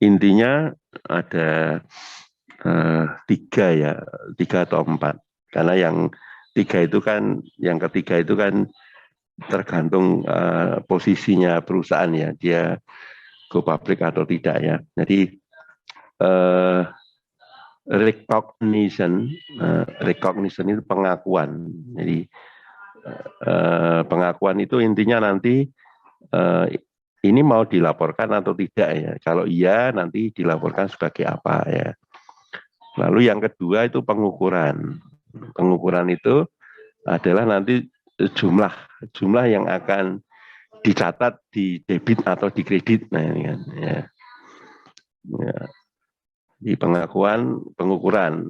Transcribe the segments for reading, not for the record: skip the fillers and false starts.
intinya ada 3 atau 4. Karena yang 3 itu kan, yang ketiga itu kan tergantung posisinya perusahaan ya, dia go public atau tidak ya. Jadi recognition itu pengakuan. Jadi pengakuan itu intinya nanti ini mau dilaporkan atau tidak ya. Kalau iya nanti dilaporkan sebagai apa ya. Lalu yang kedua itu pengukuran. Pengukuran itu adalah nanti jumlah yang akan dicatat di debit atau di kredit. Nah ini kan ya. Ya. Di pengukuran,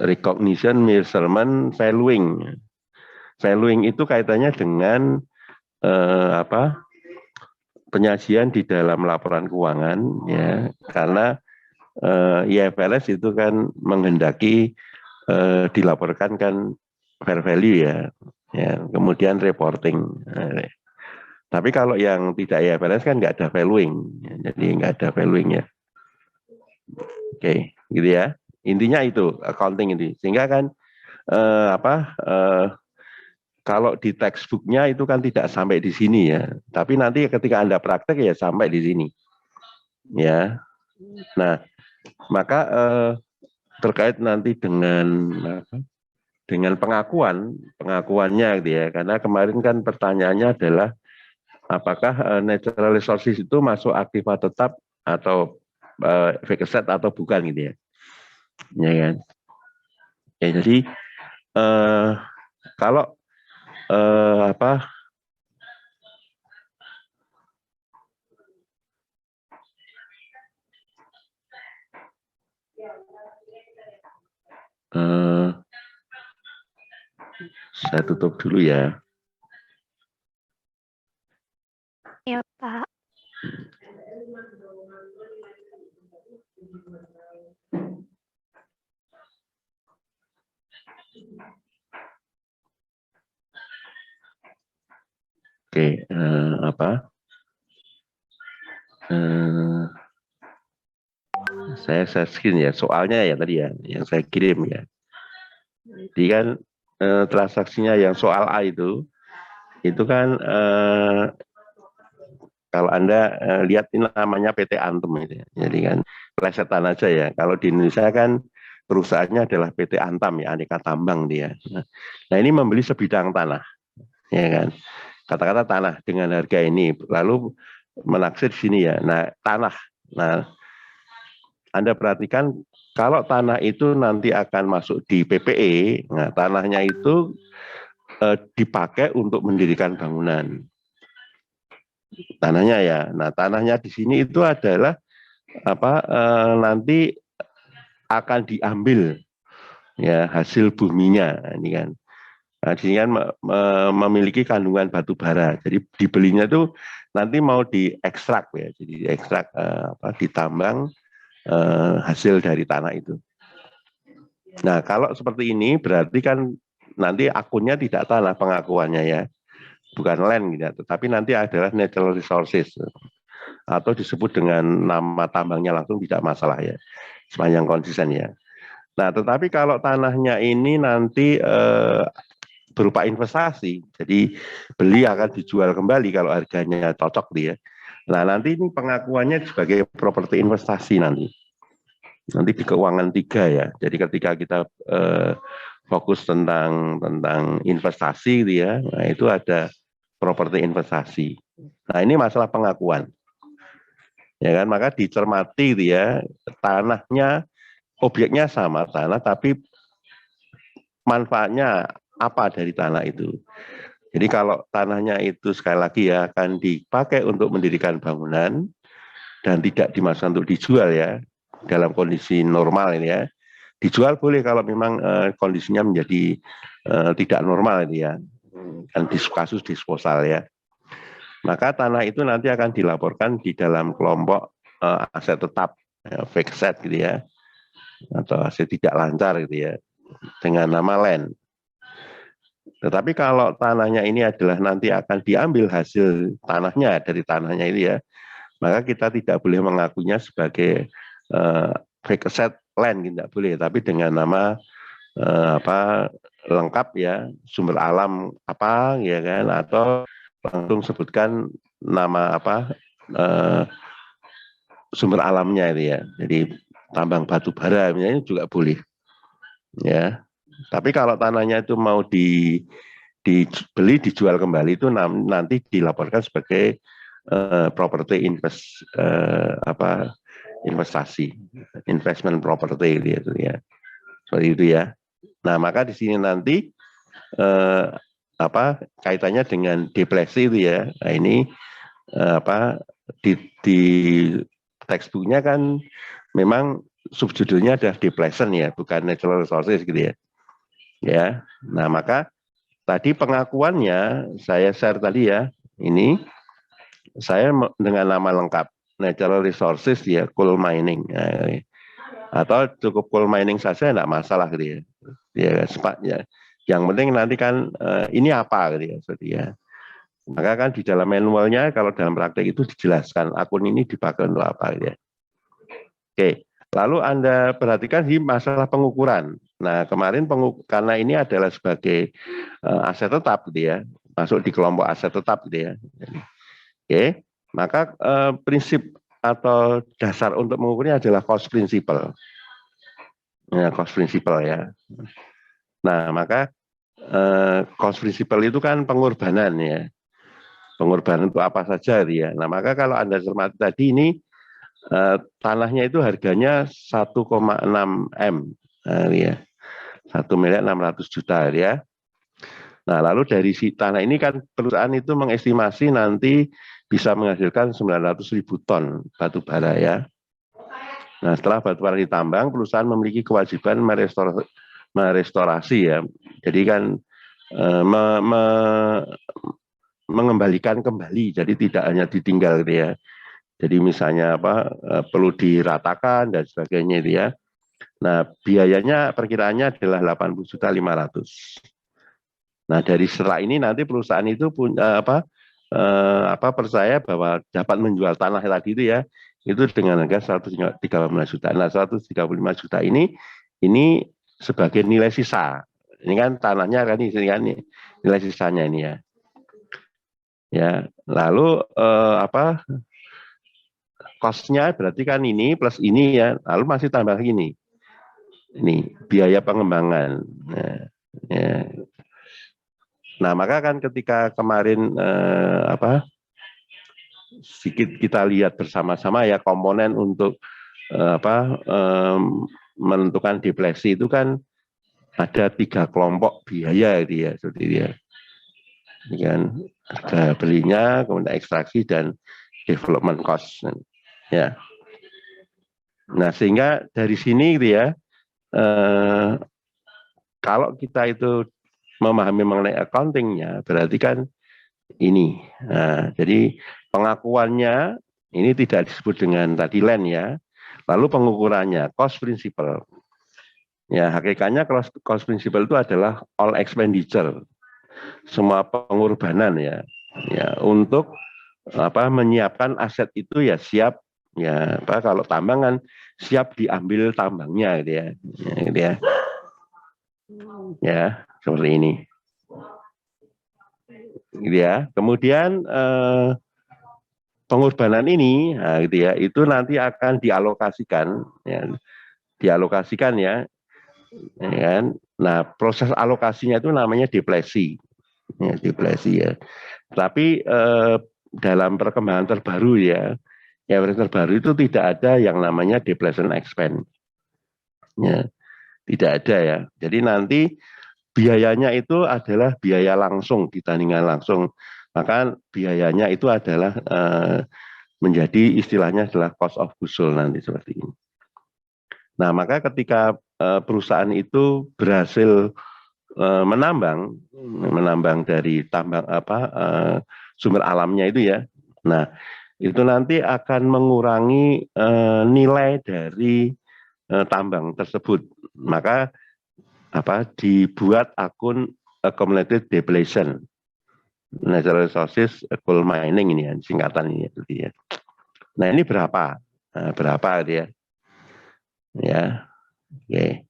recognition, measurement, valuing. Valuing itu kaitannya dengan penyajian di dalam laporan keuangan ya, karena IFRS itu kan menghendaki dilaporkan kan fair value ya, kemudian reporting. Tapi kalau yang tidak IFRS kan nggak ada valuing, jadi nggak ada valuing ya. Oke, gitu ya. Intinya itu accounting ini. Sehingga kan kalau di textbooknya itu kan tidak sampai di sini ya. Tapi nanti ketika Anda praktek ya sampai di sini. Ya. Nah, maka terkait nanti dengan pengakuannya gitu ya. Karena kemarin kan pertanyaannya adalah apakah natural resources itu masuk aktiva tetap atau fixed asset atau bukan gitu ya. Ya kan. Ya, jadi kalau saya tutup dulu ya. Ya, Pak. Oke, saya screen ya soalnya ya tadi ya yang saya kirim ya. Jadi kan transaksinya yang soal A itu kan kalau Anda lihat ini namanya PT Antem itu ya. Jadi kan plesetan aja ya. Kalau di Indonesia kan perusahaannya adalah PT Antam ya, aneka tambang dia. Nah ini membeli sebidang tanah, ya kan. Kata-kata tanah dengan harga ini, lalu menaksir sini ya. Nah tanah, nah Anda perhatikan kalau tanah itu nanti akan masuk di PPE, nah tanahnya itu dipakai untuk mendirikan bangunan. Tanahnya ya, nah tanahnya di sini itu adalah nanti akan diambil ya hasil buminya ini kan. Nah, di sini kan memiliki kandungan batu bara. Jadi dibelinya tuh nanti mau diekstrak ya, jadi diekstrak ditambang hasil dari tanah itu. Nah, kalau seperti ini berarti kan nanti akunnya tidak tanah pengakuannya ya. Bukan land gitu, tetapi nanti adalah natural resources atau disebut dengan nama tambangnya langsung tidak masalah ya. Sepanjang konsisten ya. Nah, tetapi kalau tanahnya ini nanti berupa investasi, jadi beli akan dijual kembali kalau harganya cocok dia. Nah, nanti ini pengakuannya sebagai properti investasi nanti di keuangan 3 ya. Jadi ketika kita fokus tentang investasi gitu ya, nah itu ada properti investasi. Nah, ini masalah pengakuan. Ya kan, maka dicermati gitu ya, tanahnya objeknya sama tanah tapi manfaatnya apa dari tanah itu. Jadi kalau tanahnya itu sekali lagi ya akan dipakai untuk mendirikan bangunan dan tidak dimasukkan untuk dijual ya dalam kondisi normal ini ya. Dijual boleh kalau memang kondisinya menjadi tidak normal ini ya. Kan kasus disposal ya. Maka tanah itu nanti akan dilaporkan di dalam kelompok aset tetap fixed asset gitu ya. Atau aset tidak lancar gitu ya. Dengan nama land. Tetapi kalau tanahnya ini adalah nanti akan diambil hasil tanahnya dari tanahnya ini ya, maka kita tidak boleh mengakunya sebagai fake asset land, tidak boleh, tapi dengan nama apa lengkap ya, sumber alam apa ya kan, atau langsung sebutkan nama apa sumber alamnya itu ya. Jadi tambang batu bara misalnya juga boleh ya. Tapi kalau tanahnya itu mau dibeli dijual kembali itu nanti dilaporkan sebagai property investasi, investment property gitu ya. Seperti itu ya. Nah, maka di sini nanti kaitannya dengan depresi itu ya. Nah, ini di textbooknya kan memang subjudulnya adalah depletion ya, bukan natural resources gitu ya. Ya. Nah, maka tadi pengakuannya saya share tadi ya. Ini saya dengan nama lengkap natural resources ya, coal mining. Nah, atau cukup coal mining saja enggak masalah gitu ya. Ya, yang penting nanti kan ini apa gitu ya, seperti ya. Maka kan di dalam manualnya kalau dalam praktek itu dijelaskan akun ini dipakai untuk apa gitu ya. Oke, lalu Anda perhatikan di masalah pengukuran. Nah, kemarin karena ini adalah sebagai aset tetap gitu ya, masuk di kelompok aset tetap gitu ya. Oke, maka prinsip atau dasar untuk mengukurnya adalah cost principle. Ya, cost principle ya. Nah, maka cost principle itu kan pengorbanan ya. Pengorbanan untuk apa saja ya. Nah, maka kalau Anda cermati tadi ini tanahnya itu harganya 1,6 M ya. 1.600.000.000 ya. Nah, lalu dari si tanah ini kan perusahaan itu mengestimasi nanti bisa menghasilkan 900.000 ton batu bara ya. Nah, setelah batu bara ditambang, perusahaan memiliki kewajiban merestorasi ya. Jadi kan mengembalikan kembali, jadi tidak hanya ditinggal gitu ya. Jadi misalnya perlu diratakan dan sebagainya itu ya. Nah, biayanya perkiraannya adalah 80.500.000. Nah, dari setelah ini nanti perusahaan itu punya percaya bahwa dapat menjual tanah tadi itu ya, itu dengan harga 113 juta. Nah, 135 juta ini sebagai nilai sisa. Ini kan tanahnya kan ini kan nilai sisanya ini ya. Ya, lalu cost-nya berarti kan ini plus ini ya, lalu masih tambah ini. Ini biaya pengembangan. Nah, maka kan ketika kemarin sedikit kita lihat bersama-sama ya komponen untuk menentukan depresi itu kan ada 3 kelompok biaya itu ya, seperti itu ya. Ini kan harga belinya, kemudian ekstraksi dan development cost ya. Nah, sehingga dari sini gitu ya, kalau kita itu memahami mengenai accountingnya, berarti kan ini. Nah, jadi pengakuannya ini tidak disebut dengan tadi land ya. Lalu pengukurannya cost principle. Ya, hakikatnya cost principle itu adalah all expenditure, semua pengorbanan ya, untuk menyiapkan aset itu ya siap ya, kalau tambang kan siap diambil tambangnya gitu ya, gitu ya. Ya, seperti ini. Gitu ya. Kemudian pengorbanan ini, nah, gitu ya, itu nanti akan dialokasikan ya, kan. Nah, proses alokasinya itu namanya depresi. Ya, depresi ya. Tapi dalam perkembangan terbaru ya, yang terbaru itu tidak ada yang namanya depletion expense. Ya, tidak ada ya. Jadi nanti biayanya itu adalah biaya langsung, ditandingkan langsung. Maka biayanya itu adalah menjadi istilahnya adalah cost of goods sold nanti seperti ini. Nah, maka ketika perusahaan itu berhasil menambang dari tambang sumber alamnya itu ya. Nah, itu nanti akan mengurangi nilai dari tambang tersebut. Maka dibuat akun accumulated depletion natural resources coal mining ini ya, singkatan ini ya. Nah, ini berapa? Nah, berapa dia? Ya, oke.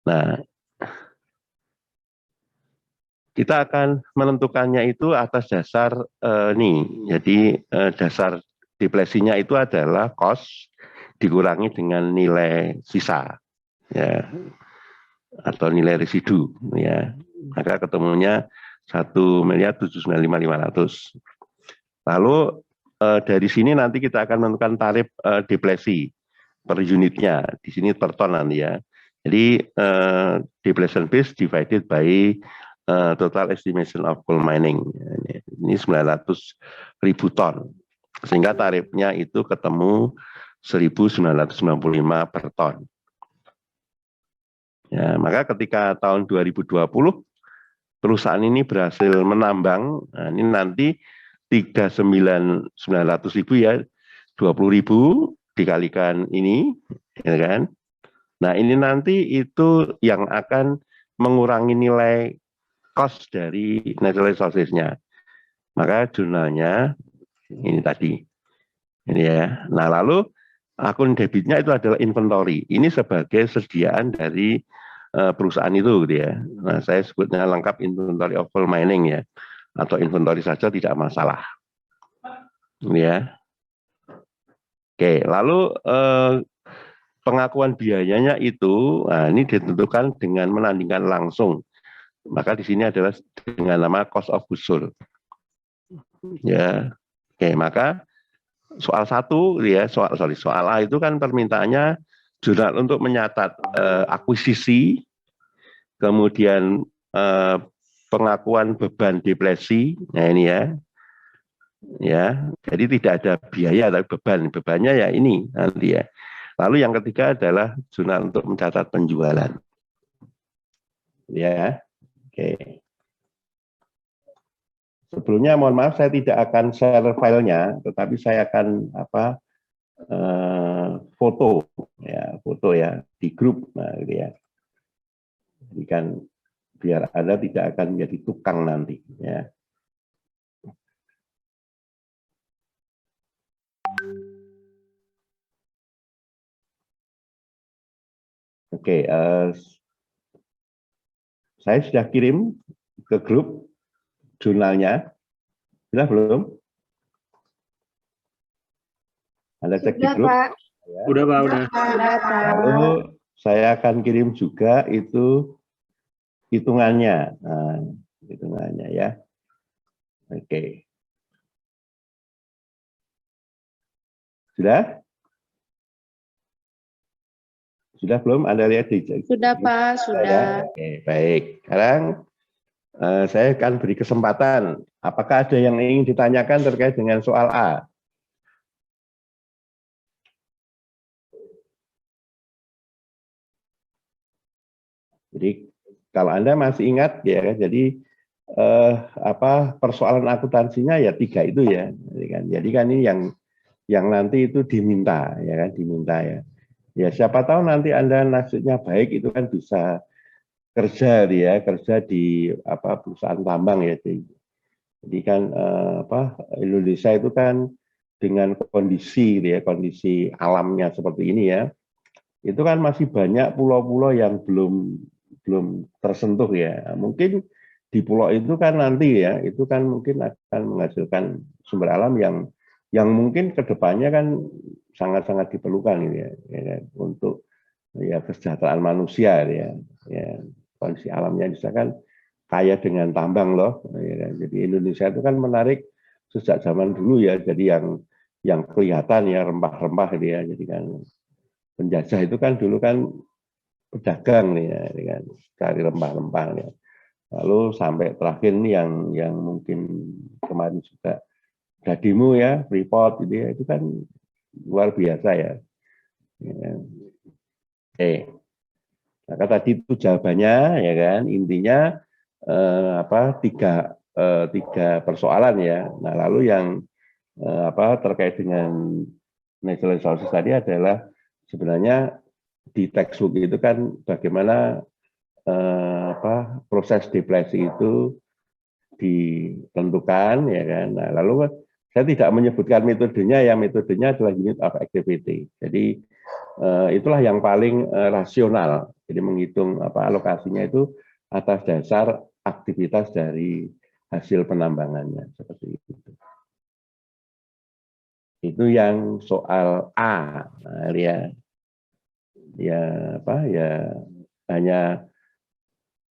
Nah, kita akan menentukannya itu atas dasar nih. Jadi dasar deflasinya itu adalah cost dikurangi dengan nilai sisa, ya, atau nilai residu, ya. Maka ketemunya 1.795.500. Lalu dari sini nanti kita akan menentukan tarif deflasi per unitnya. Di sini per ton nanti ya. Jadi deflation base divided by total estimation of coal mining. Ini 900.000 ton. Sehingga tarifnya itu ketemu 1.995 per ton. Ya, maka ketika tahun 2020 perusahaan ini berhasil menambang, nah ini nanti 39.900.000 ya, 20.000 dikalikan ini, ya kan? Nah ini nanti itu yang akan mengurangi nilai cost dari natural resources-nya. Maka jurnalnya ini tadi, ini ya. Nah lalu akun debitnya itu adalah inventory. Ini sebagai sediaan dari perusahaan itu, gitu ya. Nah saya sebutnya lengkap inventory of coal mining ya, atau inventory saja tidak masalah. Ini ya. Oke, lalu pengakuan biayanya itu, nah ini ditentukan dengan menandingkan langsung. Maka di sini adalah dengan nama cost of goods sold. Ya, oke, maka soal 1 ya, soal A itu kan permintaannya jurnal untuk menyatat akuisisi, kemudian pengakuan beban deflasi. Nah ini ya, jadi tidak ada biaya tapi bebannya ya ini nanti ya. Lalu yang ketiga adalah jurnal untuk mencatat penjualan. Ya, oke. Sebelumnya mohon maaf saya tidak akan share filenya, tetapi saya akan foto ya di grup, nah gitu ya. Jadi kan biar Anda tidak akan menjadi tukang nanti ya. Oke, saya sudah kirim ke grup jurnalnya. Sudah belum? Anda cek di grup? Pak. Ya. Udah Pak, udah. Lalu saya akan kirim juga itu hitungannya. Nah, hitungannya ya. Oke. Sudah? Sudah belum? Anda lihat di Sudah Pak, sudah. Oke, baik. Sekarang saya akan beri kesempatan. Apakah ada yang ingin ditanyakan terkait dengan soal A? Jadi kalau Anda masih ingat ya kan, jadi persoalan akuntansinya ya 3 itu ya. Jadi kan ini yang nanti itu diminta ya kan, diminta ya. Ya siapa tahu nanti Anda nasibnya baik itu kan bisa kerja di perusahaan tambang ya. Jadi kan Indonesia itu kan dengan kondisi kondisi alamnya seperti ini ya. Itu kan masih banyak pulau-pulau yang belum tersentuh ya. Mungkin di pulau itu kan nanti ya, itu kan mungkin akan menghasilkan sumber alam yang mungkin kedepannya kan sangat-sangat diperlukan ya, untuk ya kesejahteraan manusia ya. Kondisi alamnya misalkan kaya dengan tambang loh. Ya. Jadi Indonesia itu kan menarik sejak zaman dulu ya. Jadi yang kelihatan ya rempah-rempah ya. Jadi kan penjajah itu kan dulu kan pedagang nih ya, dengan cari rempah-rempah ya. Lalu sampai terakhir ini yang mungkin kemarin juga Dadimu ya, Freeport gitu ya, itu kan luar biasa ya. Maka tadi itu jawabannya ya kan, intinya tiga persoalan ya. Nah lalu yang terkait dengan natural resources tadi adalah sebenarnya di textbook itu kan bagaimana proses deflasi itu ditentukan ya kan. Nah, lalu saya tidak menyebutkan metodenya, ya metodenya adalah unit of activity. Jadi itulah yang paling rasional. Jadi menghitung alokasinya itu atas dasar aktivitas dari hasil penambangannya seperti itu. Itu yang soal A, nah, ya hanya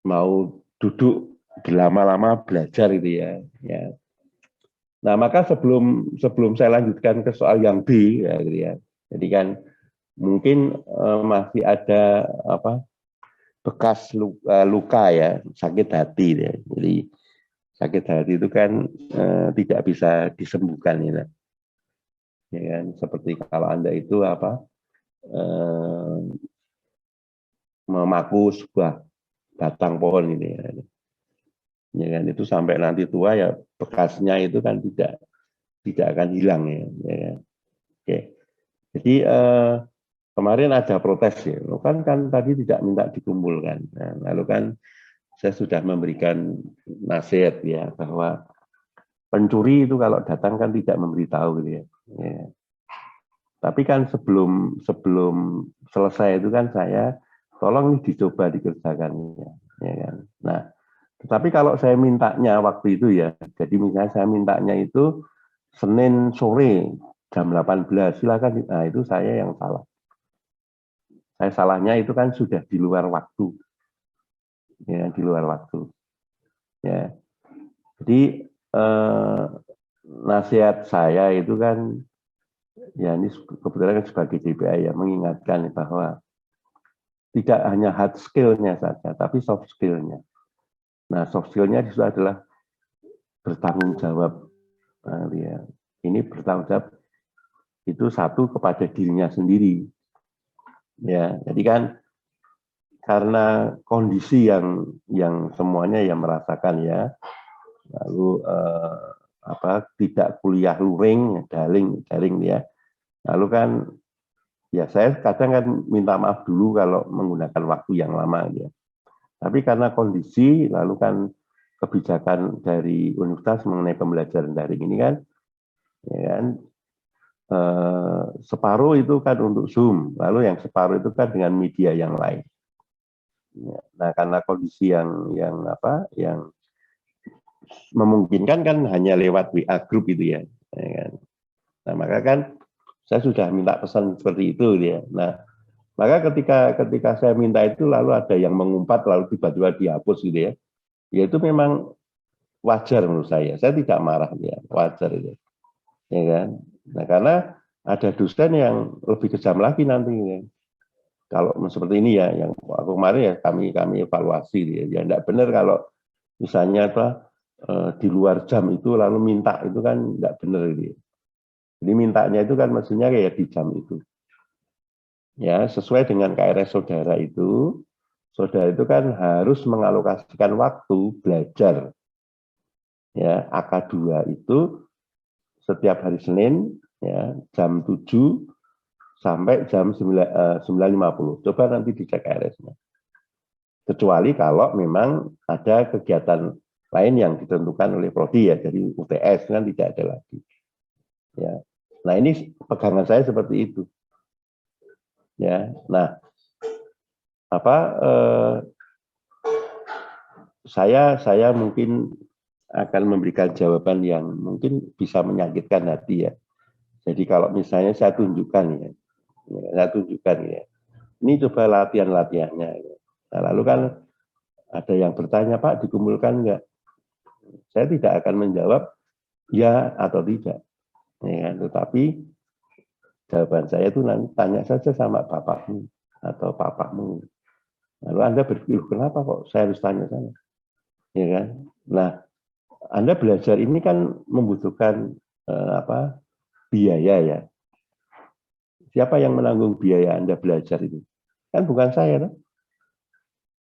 mau duduk berlama-lama belajar itu ya. Nah, maka sebelum saya lanjutkan ke soal yang B ya, gitu ya. Jadi kan mungkin masih ada bekas luka ya, sakit hati ya. Jadi sakit hati itu kan tidak bisa disembuhkan ya. Ya kan, seperti kalau Anda itu memaku sebuah batang pohon ini ya. Ya kan, itu sampai nanti tua ya bekasnya itu kan tidak akan hilang ya. Oke. Jadi kemarin ada protes ya, kan tadi tidak minta dikumpulkan. Nah, lalu kan saya sudah memberikan nasihat ya bahwa pencuri itu kalau datang kan tidak memberitahu gitu ya. Tapi kan sebelum selesai itu kan saya tolong dicoba dikerjakan ya kan. Nah, tetapi kalau saya mintanya waktu itu ya, jadi misalnya saya mintanya itu Senin sore jam 18, silakan. Nah, itu saya yang salah. Saya salahnya itu kan sudah di luar waktu. Ya, di luar waktu. Ya. Jadi nasihat saya itu kan ya ini kebetulan kan sebagai DPA ya mengingatkan bahwa tidak hanya hard skill-nya saja, tapi soft skill-nya. Nah, soft skill-nya itu adalah bertanggung jawab. Nah, ya. Ini bertanggung jawab itu satu kepada dirinya sendiri. Ya, jadi kan karena kondisi yang semuanya yang merasakan ya, lalu tidak kuliah luring, daring ya. Lalu kan ya saya kadang kan minta maaf dulu kalau menggunakan waktu yang lama ya. Tapi karena kondisi, lalu kan kebijakan dari universitas mengenai pembelajaran daring ini kan, ya kan separuh itu kan untuk Zoom, lalu yang separuh itu kan dengan media yang lain. Nah, karena kondisi yang memungkinkan kan hanya lewat WA group itu ya kan. Nah, maka kan saya sudah minta pesan seperti itu ya. Nah, maka ketika saya minta itu lalu ada yang mengumpat lalu tiba-tiba dihapus gitu ya. Ya itu memang wajar menurut saya. Saya tidak marah ya, wajar itu. Ya kan? Nah, karena ada dosen yang lebih kejam lagi nanti ya. Kalau seperti ini ya, yang aku kemarin ya kami evaluasi ya tidak benar kalau misalnya di luar jam itu lalu minta itu kan tidak benar ini. Jadi mintanya itu kan mestinya kayak di jam itu. Ya, sesuai dengan KRS saudara itu kan harus mengalokasikan waktu belajar. Ya, AK2 itu setiap hari Senin ya jam 7 sampai jam 9.50. Coba nanti dicek KRS-nya. Kecuali kalau memang ada kegiatan lain yang ditentukan oleh prodi ya, jadi UTS kan tidak ada lagi. Ya. Nah, ini pegangan saya seperti itu. Ya. Nah, saya mungkin akan memberikan jawaban yang mungkin bisa menyakitkan hati ya. Jadi kalau misalnya saya tunjukkan ya. Ini coba latihannya. Nah, lalu kan ada yang bertanya, Pak, dikumpulkan enggak? Saya tidak akan menjawab ya atau tidak. Ya, tetapi jawaban saya itu nanti tanya saja sama bapakmu atau papakmu. Lalu Anda berpikir, kenapa kok saya harus tanya sana? Ya kan? Nah, Anda belajar ini kan membutuhkan biaya ya. Siapa yang menanggung biaya Anda belajar itu? Kan bukan saya, toh.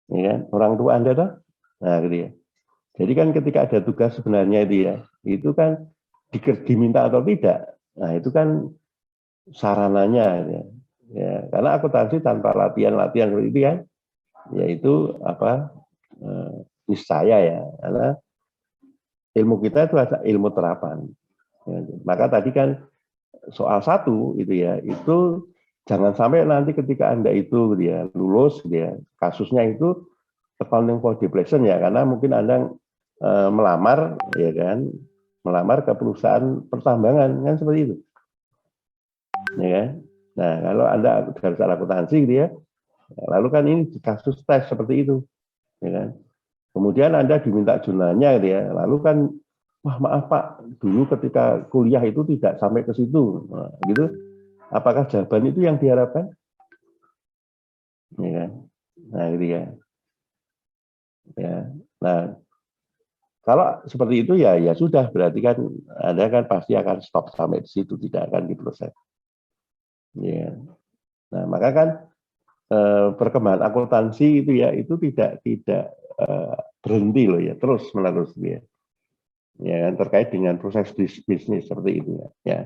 Ya kan? Orang tua Anda, toh. Nah, gitu ya. Jadi kan ketika ada tugas sebenarnya itu kan diminta atau tidak. Nah, itu kan sarananya ya. Karena akuntansi tanpa latihan seperti itu kan, yaitu niscaya ya. Karena ilmu kita itu ada ilmu terapan. Maka tadi kan soal 1 itu ya, itu jangan sampai nanti ketika Anda itu gitu ya lulus gitu ya, kasusnya itu accounting for depletion ya, karena mungkin Anda melamar ya kan, melamar ke perusahaan pertambangan kan seperti itu. Ya kan? Nah, kalau Anda jurusan akuntansi gitu ya, lalu kan ini kasus tes seperti itu, ya kan? Kemudian Anda diminta jurnalnya gitu ya, lalu kan, wah maaf Pak, dulu ketika kuliah itu tidak sampai ke situ, nah, gitu. Apakah jawaban itu yang diharapkan? Ya kan? Nah, gitu ya. Ya. Nah, kalau seperti itu ya sudah, berarti kan Anda kan pasti akan stop sampai di situ, tidak akan diproses. Ya. Nah, maka kan perkembangan akuntansi itu ya, itu tidak berhenti loh ya, terus menerus ya. Ya kan, terkait dengan proses bisnis seperti itu ya. Ya.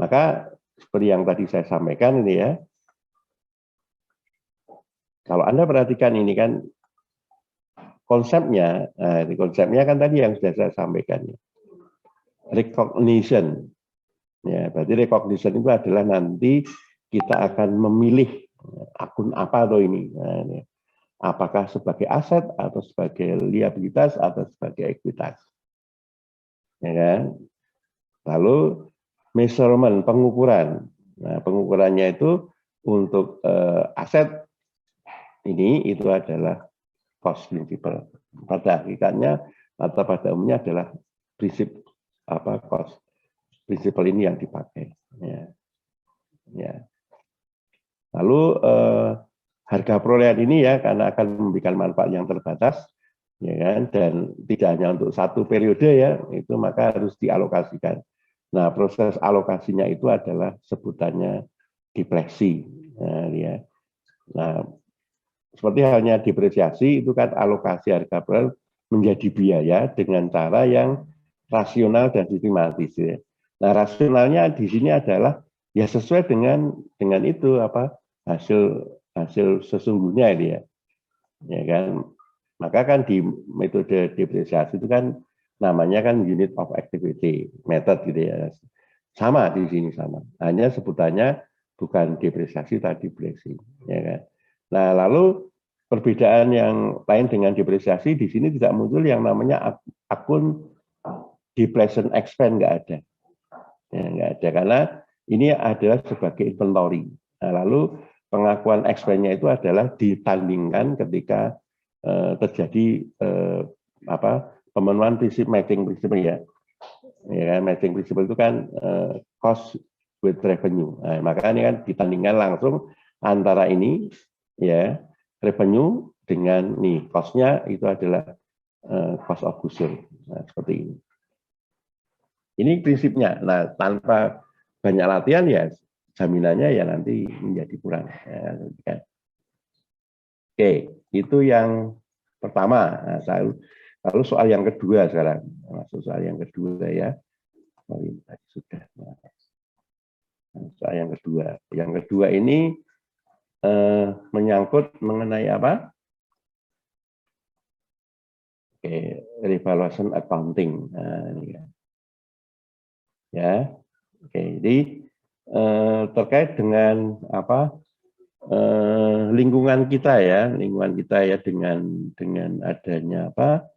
Maka seperti yang tadi saya sampaikan ini ya, kalau Anda perhatikan ini kan konsepnya, nah, ini konsepnya kan tadi yang sudah saya sampaikan ya. Recognition. Ya, berarti recognition itu adalah nanti kita akan memilih akun apa atau ini. Nah, ini. Apakah sebagai aset atau sebagai liabilitas atau sebagai ekuitas. Ya kan? Lalu measurement, pengukuran. Nah, pengukurannya itu untuk aset ini itu adalah cost principle. Pada hakikatnya atau pada umumnya adalah prinsip cost principle ini yang dipakai. Ya. Ya. Lalu harga perolehan ini ya karena akan memberikan manfaat yang terbatas, ya kan, dan tidak hanya untuk satu periode ya, itu maka harus dialokasikan. Nah, proses alokasinya itu adalah sebutannya depresi. Nah, ya. Nah, seperti halnya depresiasi itu kan alokasi harga perolehan menjadi biaya dengan cara yang rasional dan sistematis. Ya. Nah, rasionalnya di sini adalah ya sesuai dengan itu hasil sesungguhnya ini ya kan. Maka kan di metode depresiasi itu kan namanya kan unit of activity method gitu ya, sama di sini sama, hanya sebutannya bukan depresiasi tapi depresi ya kan. Nah, lalu perbedaan yang lain dengan depresiasi di sini tidak muncul yang namanya akun depletion expense, nggak ada ya, nggak ada karena ini adalah sebagai inventory. Nah, lalu pengakuan expense-nya itu adalah ditandingkan ketika terjadi pemenuhan prinsip matching principle ya kan, matching principle itu kan cost with revenue. Nah, maka ini kan ditandingkan langsung antara ini ya revenue dengan nih cost-nya itu adalah cost of goods sold. Nah, seperti ini. Ini prinsipnya. Nah, tanpa banyak latihan ya jaminannya ya nanti menjadi kurang. Ya, kan? Oke, itu yang pertama. Nah, lalu soal yang kedua sekarang, masuk soal yang kedua ya. Oh, ini tadi sudah. Soal yang kedua. Yang kedua ini menyangkut mengenai apa? Oke, revaluation accounting. Nah, ini ya. Ya, oke. Jadi terkait dengan apa? Lingkungan kita ya dengan adanya apa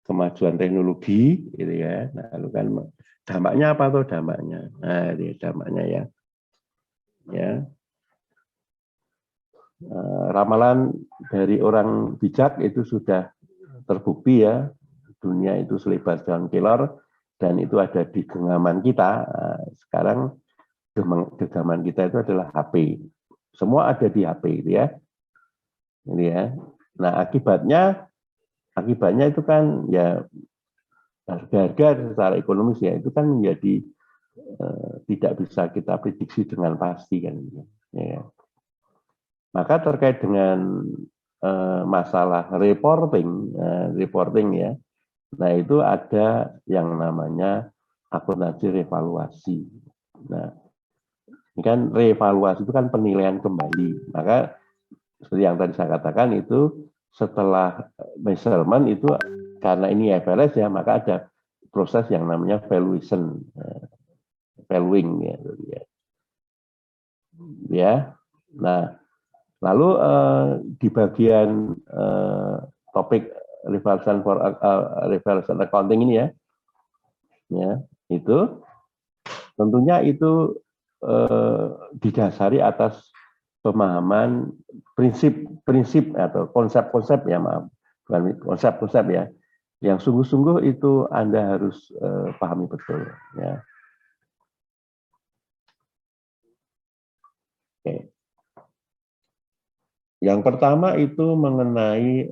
kemajuan teknologi gitu ya. Nah, lalu kan dampaknya apa tuh dampaknya? Nah, ini dampaknya ya. Ramalan dari orang bijak itu sudah terbukti ya, dunia itu selebar jalan kelor dan itu ada di genggaman kita. Nah, sekarang genggaman kita itu adalah HP. Semua ada di HP itu ya. Ini ya. Nah, akibatnya itu kan ya harga-harga secara ekonomis ya itu kan menjadi tidak bisa kita prediksi dengan pasti kan. Ya. Maka terkait dengan masalah reporting ya. Nah, itu ada yang namanya akuntansi revaluasi. Nah, ini kan revaluasi itu kan penilaian kembali. Maka seperti yang tadi saya katakan itu setelah measurement itu karena ini IFRS ya, maka ada proses yang namanya valuation, valuing ya. Ya. Nah, lalu di bagian topik revaluation accounting ini ya, itu tentunya itu didasari atas pemahaman prinsip atau konsep-konsep ya, maaf, bukan konsep-konsep ya, yang sungguh-sungguh itu Anda harus pahami betul ya. Oke. Yang pertama itu mengenai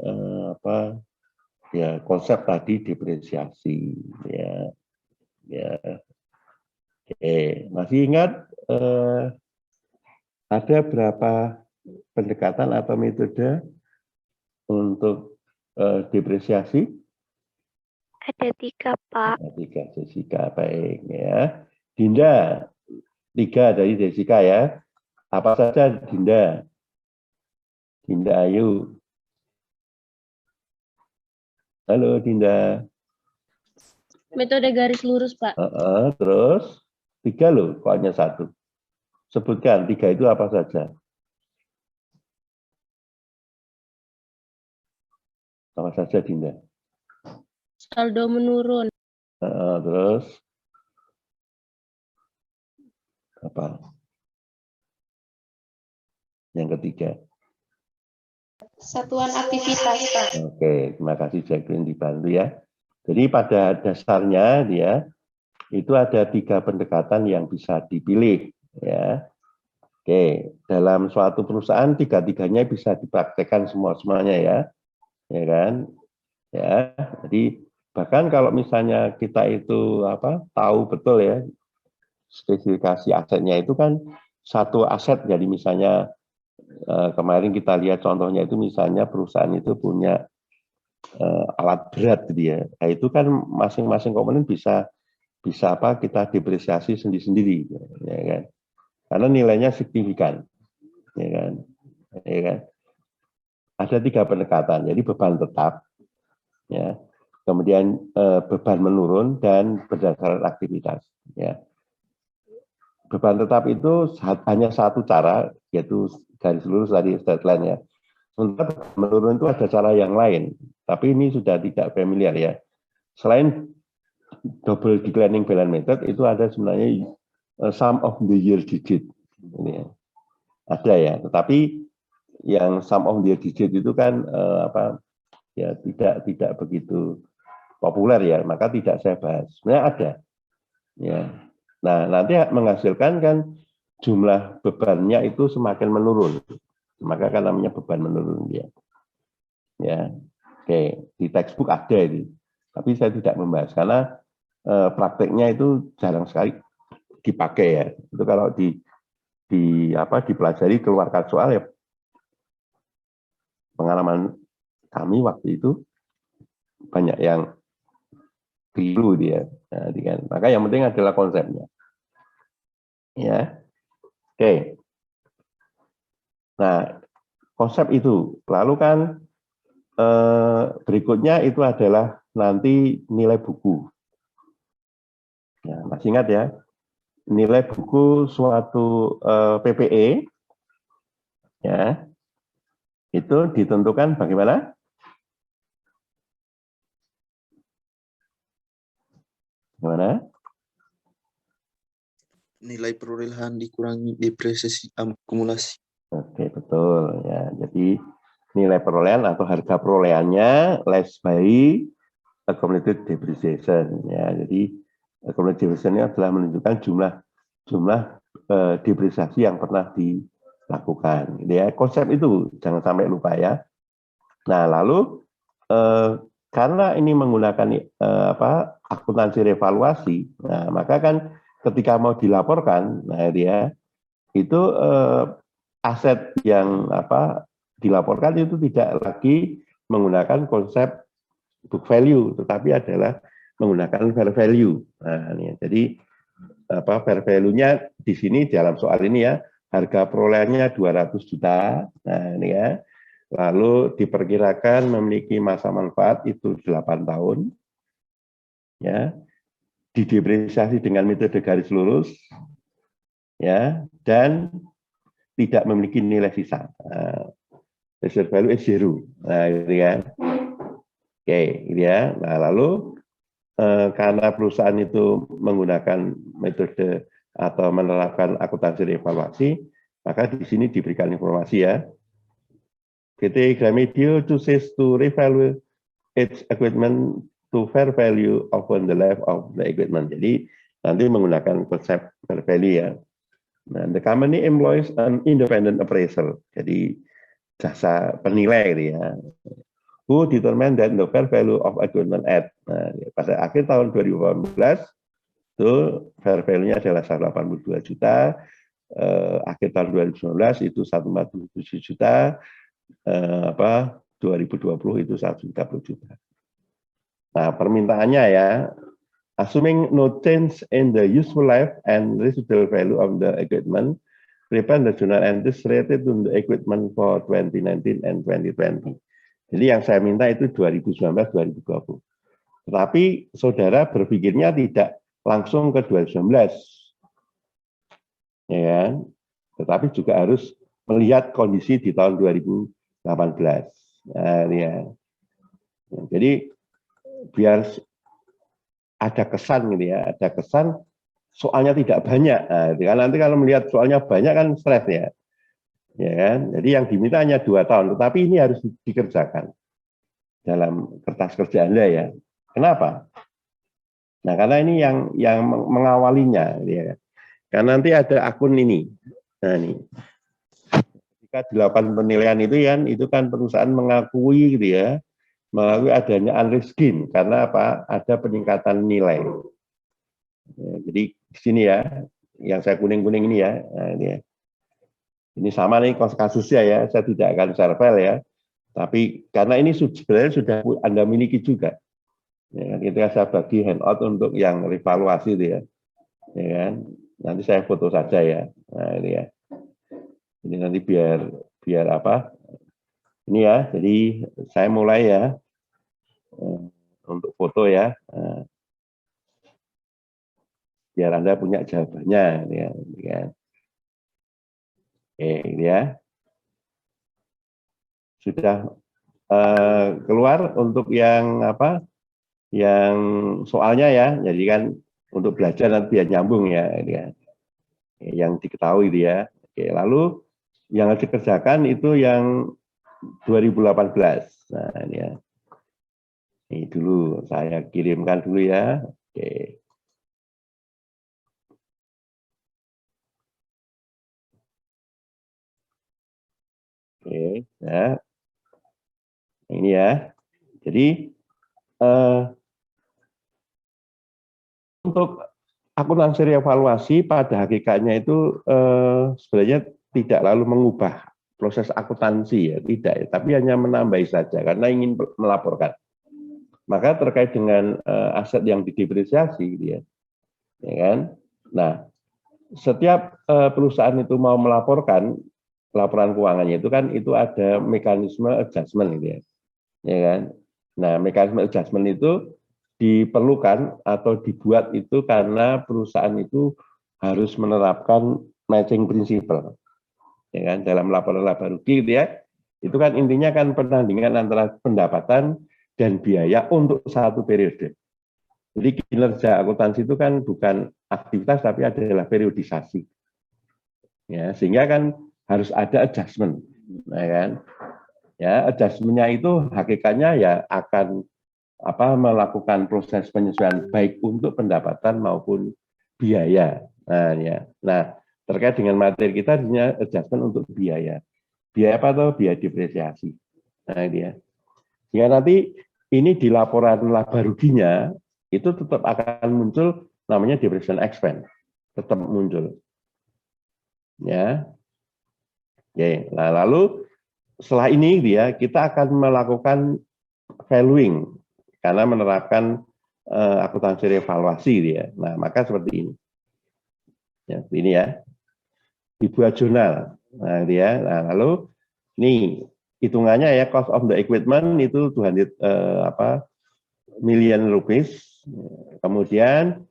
konsep tadi depresiasi ya. Oke, masih ingat ada berapa pendekatan atau metode untuk depresiasi? Ada 3, Pak. Ada 3, Jessica, baik ya. Dinda, 3 dari Jessica ya. Apa saja Dinda? Dinda Ayu. Halo Dinda. Metode garis lurus, Pak. Terus 3 loh, kok hanya 1? Sebutkan 3 itu apa saja? Apa saja Dinda? Saldo menurun. Terus apa? Yang ketiga. Satuan aktivitas, Pak. Oke, terima kasih Jacqueline dibantu ya. Jadi pada dasarnya dia itu ada 3 pendekatan yang bisa dipilih ya. Oke, dalam suatu perusahaan 3-tiganya bisa dipraktekkan semuanya ya. Ya kan? Ya. Jadi bahkan kalau misalnya kita itu tahu betul ya spesifikasi asetnya itu kan satu aset, jadi misalnya kemarin kita lihat contohnya itu misalnya perusahaan itu punya alat berat gitu ya. Nah, itu kan masing-masing komponen bisa kita depresiasi sendiri-sendiri ya kan. Karena nilainya signifikan. Ya kan? Ya kan? Ada 3 pendekatan. Jadi beban tetap ya. Kemudian beban menurun dan berdasarkan aktivitas ya. Beban tetap itu hanya satu cara, yaitu garis lurus tadi straight line ya. Sementara menurun itu ada cara yang lain, tapi ini sudah tidak familiar ya. Selain double declining balance method, itu ada sebenarnya sum of the year digit. Ini ya. Ada ya, tetapi yang sum of the year digit itu kan tidak begitu populer ya, maka tidak saya bahas. Sebenarnya ada. Ya. Nah, nanti menghasilkan kan jumlah bebannya itu semakin menurun. Maka kan namanya beban menurun dia. Ya. Oke, di textbook ada ini. Tapi saya tidak membahas karena prakteknya itu jarang sekali dipakai ya. Itu kalau dipelajari keluarkan soal ya, pengalaman kami waktu itu banyak yang keliru dia. Nah, maka yang penting adalah konsepnya. Ya. Oke. Nah, konsep itu. Lalu kan berikutnya itu adalah nanti nilai buku. Ya, masih ingat ya? Nilai buku suatu PPE ya. Itu ditentukan bagaimana? Gimana? Nilai perolehan dikurangi depresiasi akumulasi. Oke, betul ya. Jadi nilai perolehan atau harga perolehannya less by accumulated depreciation ya. Jadi accumulated depreciation adalah menunjukkan jumlah depresiasi yang pernah dilakukan. Ya, konsep itu jangan sampai lupa ya. Nah, lalu karena ini menggunakan akuntansi revaluasi, nah maka kan ketika mau dilaporkan, nah dia itu aset yang dilaporkan itu tidak lagi menggunakan konsep book value, tetapi adalah menggunakan fair value. Nah, ini, jadi fair value-nya di sini dalam soal ini ya, harga perolehannya 200 juta. Nah, ini ya. Lalu diperkirakan memiliki masa manfaat itu 8 tahun. Ya. didepresiasi dengan metode garis lurus, ya, dan tidak memiliki nilai sisa. Reserve value is zero. Nah, gitu kan. Oke, gitu ya. Nah, lalu karena perusahaan itu menggunakan metode atau menerapkan akuntansi revaluasi, maka di sini diberikan informasi ya. PT Gramedia chooses to revalue its equipment to fair value upon the life of the equipment. Jadi nanti menggunakan konsep fair value ya. Nah, the company employs an independent appraiser. Jadi jasa penilai gitu ya. Who determine that the fair value of equipment at. Nah, pada akhir tahun 2018 itu fair value-nya adalah 182 juta. Akhir tahun 2019 itu 147 juta. 2020 itu 130 juta. Nah, permintaannya ya, assuming no change in the useful life and residual value of the equipment, prepare the journal entries related to the equipment for 2019 and 2020. Jadi yang saya minta itu 2019-2020. Tetapi saudara berpikirnya tidak langsung ke 2019. Ya kan? Tetapi juga harus melihat kondisi di tahun 2018. Nah, ya. Jadi biar ada kesan gitu ya, ada kesan soalnya tidak banyak. Nah, nanti kalau melihat soalnya banyak kan stres ya. Ya kan? Jadi yang diminta hanya 2 tahun, tetapi ini harus dikerjakan dalam kertas kerja Anda ya. Kenapa? Nah, karena ini yang mengawalinya ya. Karena nanti ada akun ini. Nah, ini. Ketika dilakukan penilaian itu kan perusahaan mengakui gitu ya, mengakui adanya unrisked gain karena apa? Ada peningkatan nilai. Ya, jadi di sini ya, yang saya kuning-kuning ini ya. Nah, ini ya. Ini sama nih kasusnya ya, saya tidak akan share file ya. Tapi karena ini sebenarnya sudah Anda miliki juga. Ya, ketika saya bagi handout untuk yang revaluasi itu ya. Ya kan? Nanti saya foto saja ya. Nah, ini ya. Ini nanti biar apa? Ini ya. Jadi saya mulai ya. Untuk foto ya. Nah, biar Anda punya jawabannya ya. Ini kan. Oke, ini ya. Sudah keluar untuk yang apa? Yang soalnya ya. Jadi kan untuk belajar nanti biar nyambung ya. Ini ya. Yang diketahui dia. Oke, lalu yang harus dikerjakan itu yang 2018. Nah, ini ya. Ini dulu saya kirimkan dulu ya. Oke. Oke, ya. Ini ya. Jadi untuk akuntansi evaluasi pada hakikatnya itu sebenarnya tidak lalu mengubah proses akuntansi ya, tidak ya, tapi hanya menambahi saja karena ingin melaporkan. Maka terkait dengan aset yang didepresiasi ya kan. Nah, setiap perusahaan itu mau melaporkan laporan keuangannya itu kan itu ada mekanisme adjustment gitu ya. Ya kan? Nah, mekanisme adjustment itu diperlukan atau dibuat itu karena perusahaan itu harus menerapkan matching principle. Ya kan? Dalam laporan laba rugi gitu ya. Itu kan intinya kan perbandingan antara pendapatan dan biaya untuk satu periode. Jadi kinerja akuntansi itu kan bukan aktivitas tapi adalah periodisasi. Ya, sehingga kan harus ada adjustment, ya kan? Ya, adjustment-nya itu hakikatnya ya akan melakukan proses penyesuaian baik untuk pendapatan maupun biaya. Nah, ya. Nah, terkait dengan materi kita artinya adjustment untuk biaya. Biaya apa tuh? Biaya depresiasi. Nah, ini ya. Sehingga nanti ini di laporan laba ruginya itu tetap akan muncul namanya depreciation expense. Tetap muncul. Ya. Oke, nah lalu setelah ini dia kita akan melakukan valuing karena menerapkan akuntansi revaluasi dia. Nah, maka seperti ini. Ya, ini ya. Dibuat jurnal. Nah, dia. Nah, lalu nih hitungannya ya cost of the equipment itu 200 million rupees. Kemudian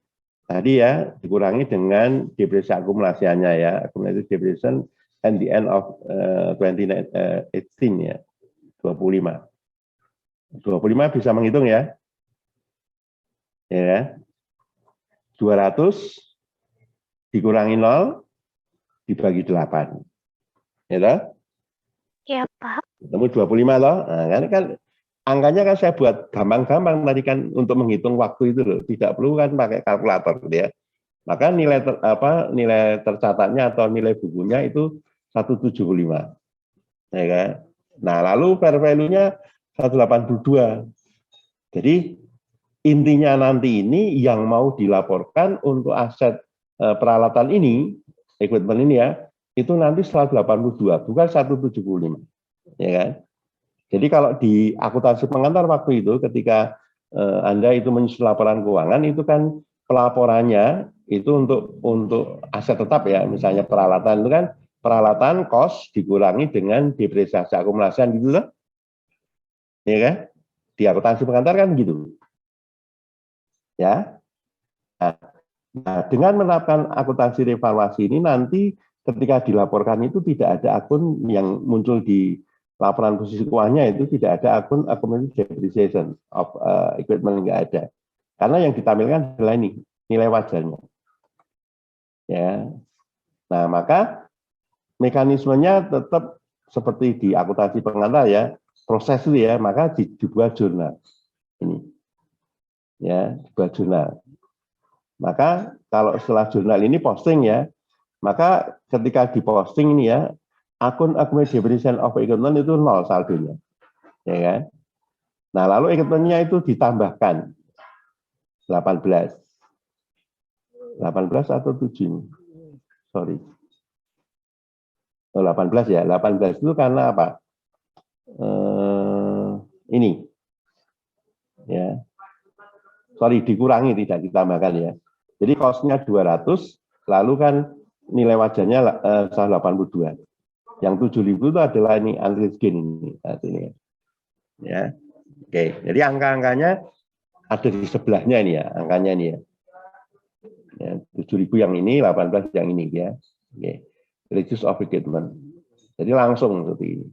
Tadi ya dikurangi dengan depresi akumulasinya ya, accumulated depreciation at the end of 2018 ya, 25. 25 bisa menghitung ya. Ya. 200 dikurangi 0 dibagi 8. Ya toh? Ya, Pak. Ketemu 25 loh. Nah, kan angkanya kan saya buat gampang-gampang tadi kan untuk menghitung waktu itu loh. Tidak perlu kan pakai kalkulator gitu ya. Maka nilai tercatatnya atau nilai bukunya itu 175. Ya kan? Nah, lalu fair value-nya 182. Jadi intinya nanti ini yang mau dilaporkan untuk aset peralatan ini, equipment ini ya, itu nanti 182, bukan 175. Ya kan? Jadi kalau di akuntansi pengantar waktu itu ketika Anda itu menyusun laporan keuangan itu kan pelaporannya itu untuk aset tetap ya, misalnya peralatan itu kan peralatan cost dikurangi dengan depresiasi akumulasian gitu loh. Ya kan? Di akuntansi pengantar kan gitu. Ya. Nah, dengan menerapkan akuntansi revaluasi ini nanti ketika dilaporkan itu tidak ada akun yang muncul di laporan posisi keuangannya itu tidak ada akun accumulated depreciation of equipment, nggak ada. Karena yang ditampilkan adalah ini nilai wajarnya. Ya. Nah, maka mekanismenya tetap seperti di akuntansi pengantar ya, proses itu ya, maka dibuat jurnal. Ini. Ya, dibuat jurnal. Maka kalau setelah jurnal ini posting ya, maka ketika diposting ini ya, akun accumulated depreciation of equipment itu 0 saldonya. Ya kan? Nah, lalu equipment-nya itu ditambahkan 18. 18 atau 7? Sorry. Oh, 18 ya. 18 itu karena apa? Ini. Ya. Sorry, dikurangi tidak ditambahkan ya. Jadi cost-nya 200, lalu kan nilai wajarnya 182. Yang 7.000 itu adalah ini unrealized gain ini. Nah, ini. Ya. Oke, jadi angka-angkanya ada di sebelahnya ini ya, angkanya ini ya. Ya 7.000 yang ini, 18 yang ini ya. Oke. Reduce of equipment. Jadi langsung seperti ini.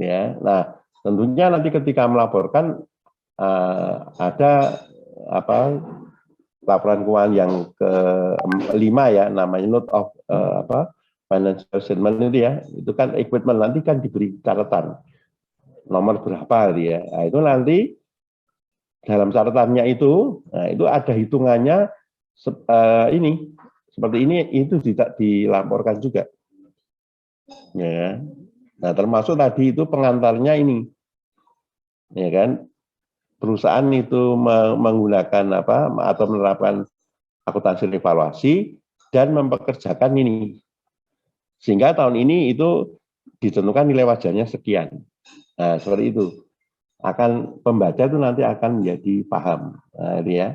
Ya. Nah, tentunya nanti ketika melaporkan ada laporan keuangan yang ke-5 ya, namanya note of financial statement itu ya, itu kan equipment nanti kan diberi catatan nomor berapa dia. Nah, itu nanti dalam catatannya itu, nah itu ada hitungannya ini seperti ini itu tidak dilaporkan juga. Ya. Nah, termasuk tadi itu pengantarnya ini. Ya kan? Perusahaan itu menggunakan atau menerapkan akuntansi revaluasi dan mempekerjakan ini. Sehingga tahun ini itu ditentukan nilai wajarnya sekian. Nah, seperti itu. Akan pembaca itu nanti akan menjadi paham. Nah, ini ya.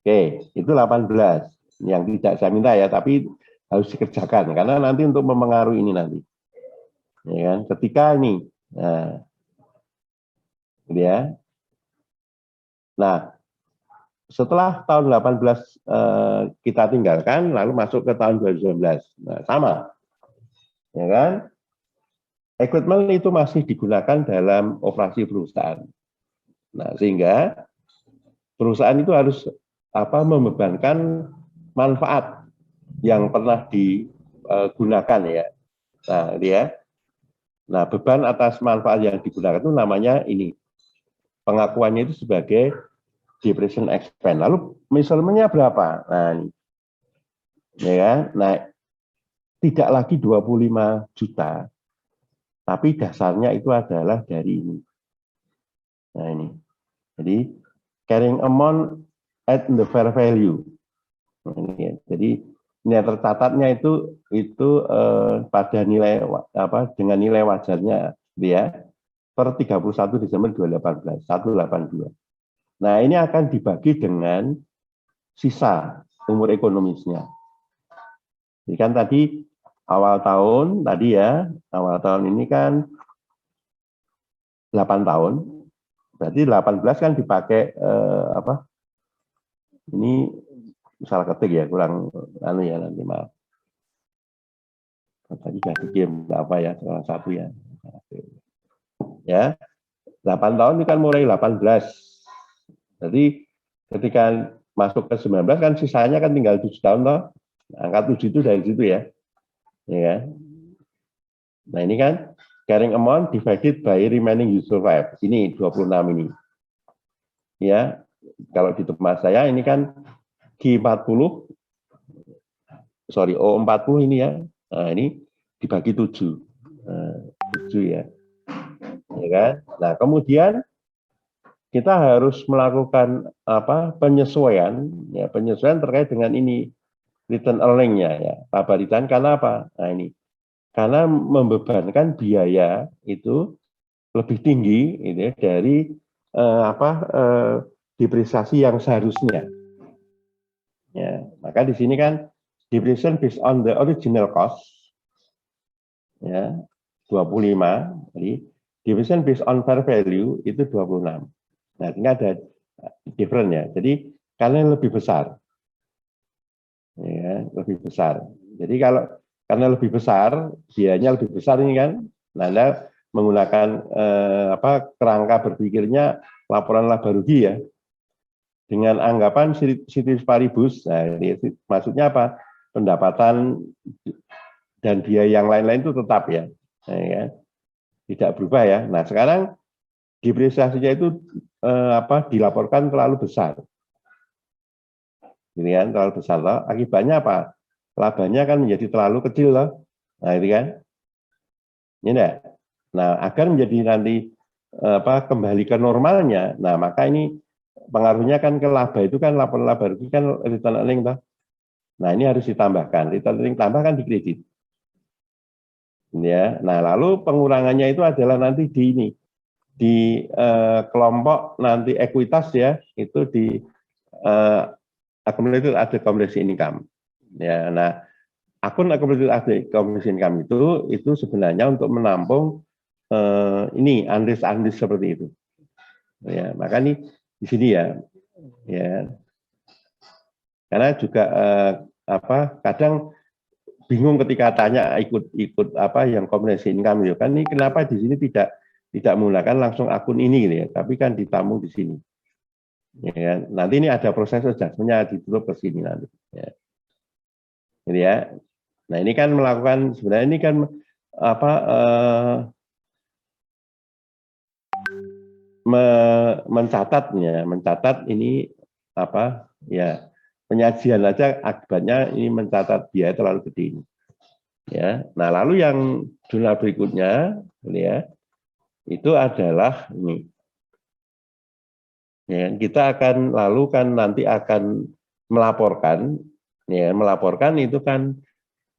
Oke, itu 18. Yang tidak saya minta ya, tapi harus dikerjakan. Karena nanti untuk mempengaruhi ini nanti. Ya kan? Ketika ini. Nah, gitu ya. Nah, setelah tahun 18 kita tinggalkan, lalu masuk ke tahun 2019. Nah, sama. Ya kan? Equipment itu masih digunakan dalam operasi perusahaan. Nah, sehingga perusahaan itu harus membebankan manfaat yang pernah digunakan ya. Nah, dia. Nah, beban atas manfaat yang digunakan itu namanya ini. Pengakuannya itu sebagai depreciation expense. Lalu misalnya berapa? Nah, ini. Ya kan? Nah, tidak lagi 25 juta. Tapi dasarnya itu adalah dari ini. Nah, ini. Jadi carrying amount at the fair value. Nah, ini ya. Jadi nilai tercatatnya itu pada nilai dengan nilai wajarnya ya per 31 Desember 2018 182. Nah, ini akan dibagi dengan sisa umur ekonomisnya. Jadi kan tadi awal tahun ini kan 8 tahun. Berarti 18 kan dipakai Ini salah ketik ya, kurang anu ya nanti maaf. Tadi sudah dikirim apa ya, salah satu ya. Ya, 8 tahun itu kan mulai 18. Jadi ketika masuk ke 19 kan sisanya kan tinggal 7 tahun toh. Angka 7 itu dari situ ya. Ya. Nah, ini kan carrying amount divided by remaining useful life. Ini 26 ini. Ya. Kalau di tempat saya ini kan G40 sorry, O40 ini ya. Nah, ini dibagi 7. Nah, 7 ya. Ya kan? Nah, kemudian kita harus melakukan apa? Penyesuaian ya, penyesuaian terkait dengan ini return earning-nya ya. Pabaritan karena apa? Nah, ini. Karena membebankan biaya itu lebih tinggi ini ya, dari depresiasi yang seharusnya. Ya, maka di sini kan depreciation based on the original cost ya 25, jadi depreciation based on fair value itu 26. Nah, ini ada different ya. Jadi karena lebih besar. Ya, lebih besar. Jadi kalau karena lebih besar, biayanya lebih besar ini kan. Nah, Anda menggunakan kerangka berpikirnya laporan laba rugi ya. Dengan anggapan ceteris paribus. Nah, ini maksudnya apa? Pendapatan dan biaya yang lain-lain itu tetap ya. Nah, ya. Tidak berubah ya. Nah, sekarang depresiasinya itu dilaporkan terlalu besar. Ini kan terlalu besar loh. Akibatnya apa? Labanya kan menjadi terlalu kecil loh. Nah, ini kan. Ini enggak. Nah, agar menjadi nanti kembali ke normalnya. Nah, maka ini pengaruhnya kan ke laba itu kan laporan laba rugi kan return earning toh. Nah, ini harus ditambahkan. Return earning tambah kan di kredit. Ya. Nah, lalu pengurangannya itu adalah nanti di ini di kelompok nanti ekuitas ya, itu di accumulated accumulated income. Ya, nah akun accumulated accumulated income itu sebenarnya untuk menampung ini unrisk seperti itu. Ya, maka ini di sini ya, ya. Karena juga kadang bingung ketika tanya ikut apa yang accumulated income itu kan ini kenapa di sini tidak menggunakan langsung akun ini gitu ya, tapi kan ditampung di sini. Ya kan? Nanti ini ada proses adjustment-nya ditutup ke sini nanti. Ya. Jadi ya. Nah, ini kan melakukan sebenarnya ini kan mencatat ini ya penyajian aja akibatnya ini mencatat biaya terlalu gede ini. Ya. Nah, lalu yang jurnal berikutnya ini ya itu adalah ini. Ya, kita akan lalu kan nanti akan melaporkan, ya melaporkan itu kan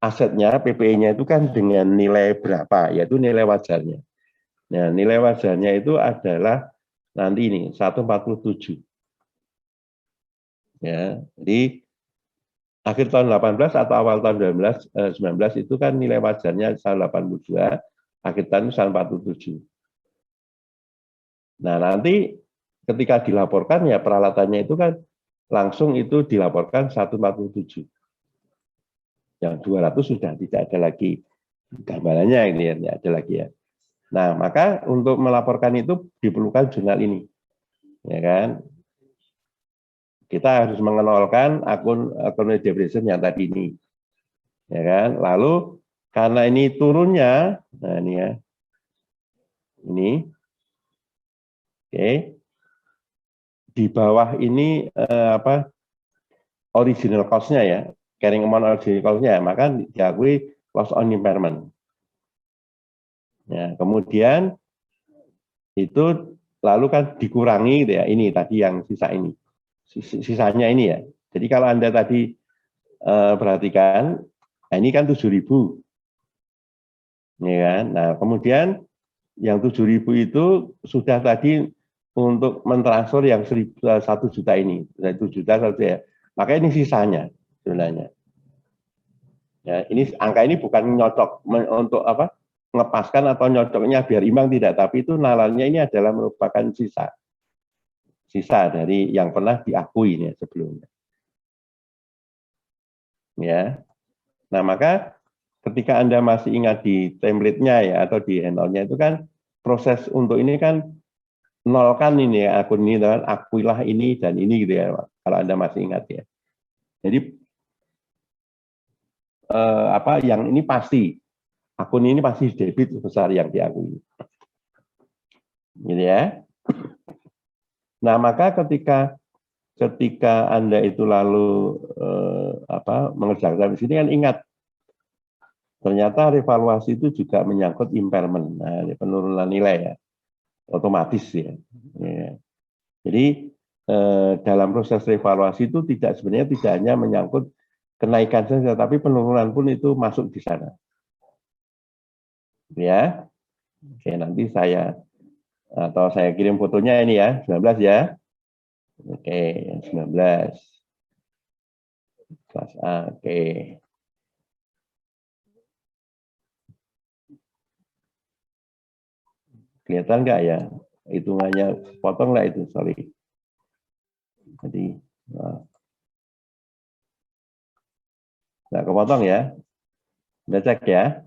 asetnya PPE-nya itu kan dengan nilai berapa, yaitu nilai wajarnya. Nah, nilai wajarnya itu adalah nanti ini 147. Ya, jadi akhir tahun 18 atau awal tahun 19 itu kan nilai wajarnya 182, akhir tahun 147. Nah, nanti ketika dilaporkan ya peralatannya itu kan langsung itu dilaporkan 147. Yang 200 sudah tidak ada lagi gambarannya ini ya, tidak ada lagi ya. Nah, maka untuk melaporkan itu diperlukan jurnal ini. Ya kan? Kita harus mengenalkan akun depreciation yang tadi ini. Ya kan? Lalu karena ini turunnya, nah ini ya. Ini. Oke. Di bawah ini original cost-nya ya, carrying amount original cost-nya, maka diakui loss on impairment. Ya, kemudian itu lalu kan dikurangi gitu ya, ini tadi yang sisa ini, sisanya ini ya. Jadi kalau Anda tadi perhatikan, nah ini kan 7.000, ya kan. Nah kemudian yang 7.000 itu sudah tadi untuk mentransfer yang 1 juta ini, 1 juta saja ya. Maka ini sisanya sebenarnya. Ya, ini angka ini bukan nyocok untuk apa? Ngepaskan atau nyocoknya biar imbang tidak, tapi itu nalarnya ini adalah merupakan sisa dari yang pernah diakui ya sebelumnya. Ya. Nah, maka ketika Anda masih ingat di template-nya ya atau di handle-nya itu kan proses untuk ini kan nolkan ini ya, akun ini dan akuilah ini dan ini gitu ya, kalau Anda masih ingat ya. Jadi apa yang ini pasti akun ini pasti debit sebesar yang diakui. Gitu ya. Nah, maka ketika Anda itu lalu mengerjakan di sini kan ingat ternyata revaluasi itu juga menyangkut impairment, nah, penurunan nilai ya, otomatis ya. Ya. Jadi dalam proses revaluasi itu sebenarnya tidak hanya menyangkut kenaikan saja, tapi penurunan pun itu masuk di sana. Ya, oke nanti saya kirim fotonya ini ya, 19 ya. Oke, 19. Kelas A, oke. Kelihatan nggak ya? Hitungannya potong lah itu, sorry. Jadi, nggak kepotong ya. Udah cek ya.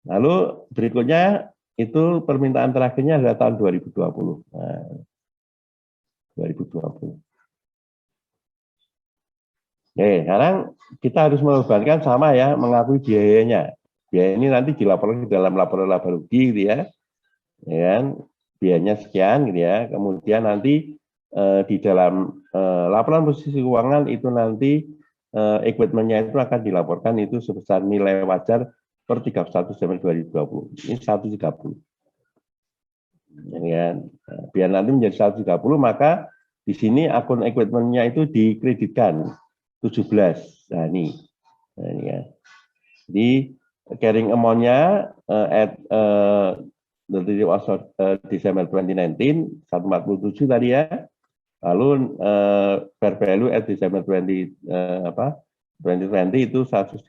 Lalu berikutnya itu permintaan terakhirnya adalah tahun 2020. Nah, 2020. Oke, sekarang kita harus membebankan sama ya, mengakui biayanya. Biaya ini nanti dilaporkan dalam laporan laba rugi gitu ya. Ya kan? Biayanya sekian gitu ya. Kemudian nanti di dalam laporan posisi keuangan itu nanti equipment-nya itu akan dilaporkan itu sebesar nilai wajar per 31 Desember 2020. Ini 130. Ya kan? Biar nanti menjadi 130, maka di sini akun equipment-nya itu dikreditkan 17. Nah ini ya. Jadi carrying amount-nya at Desember 2019 147 tadi ya. Lalu fair value at Desember 2020 itu 130.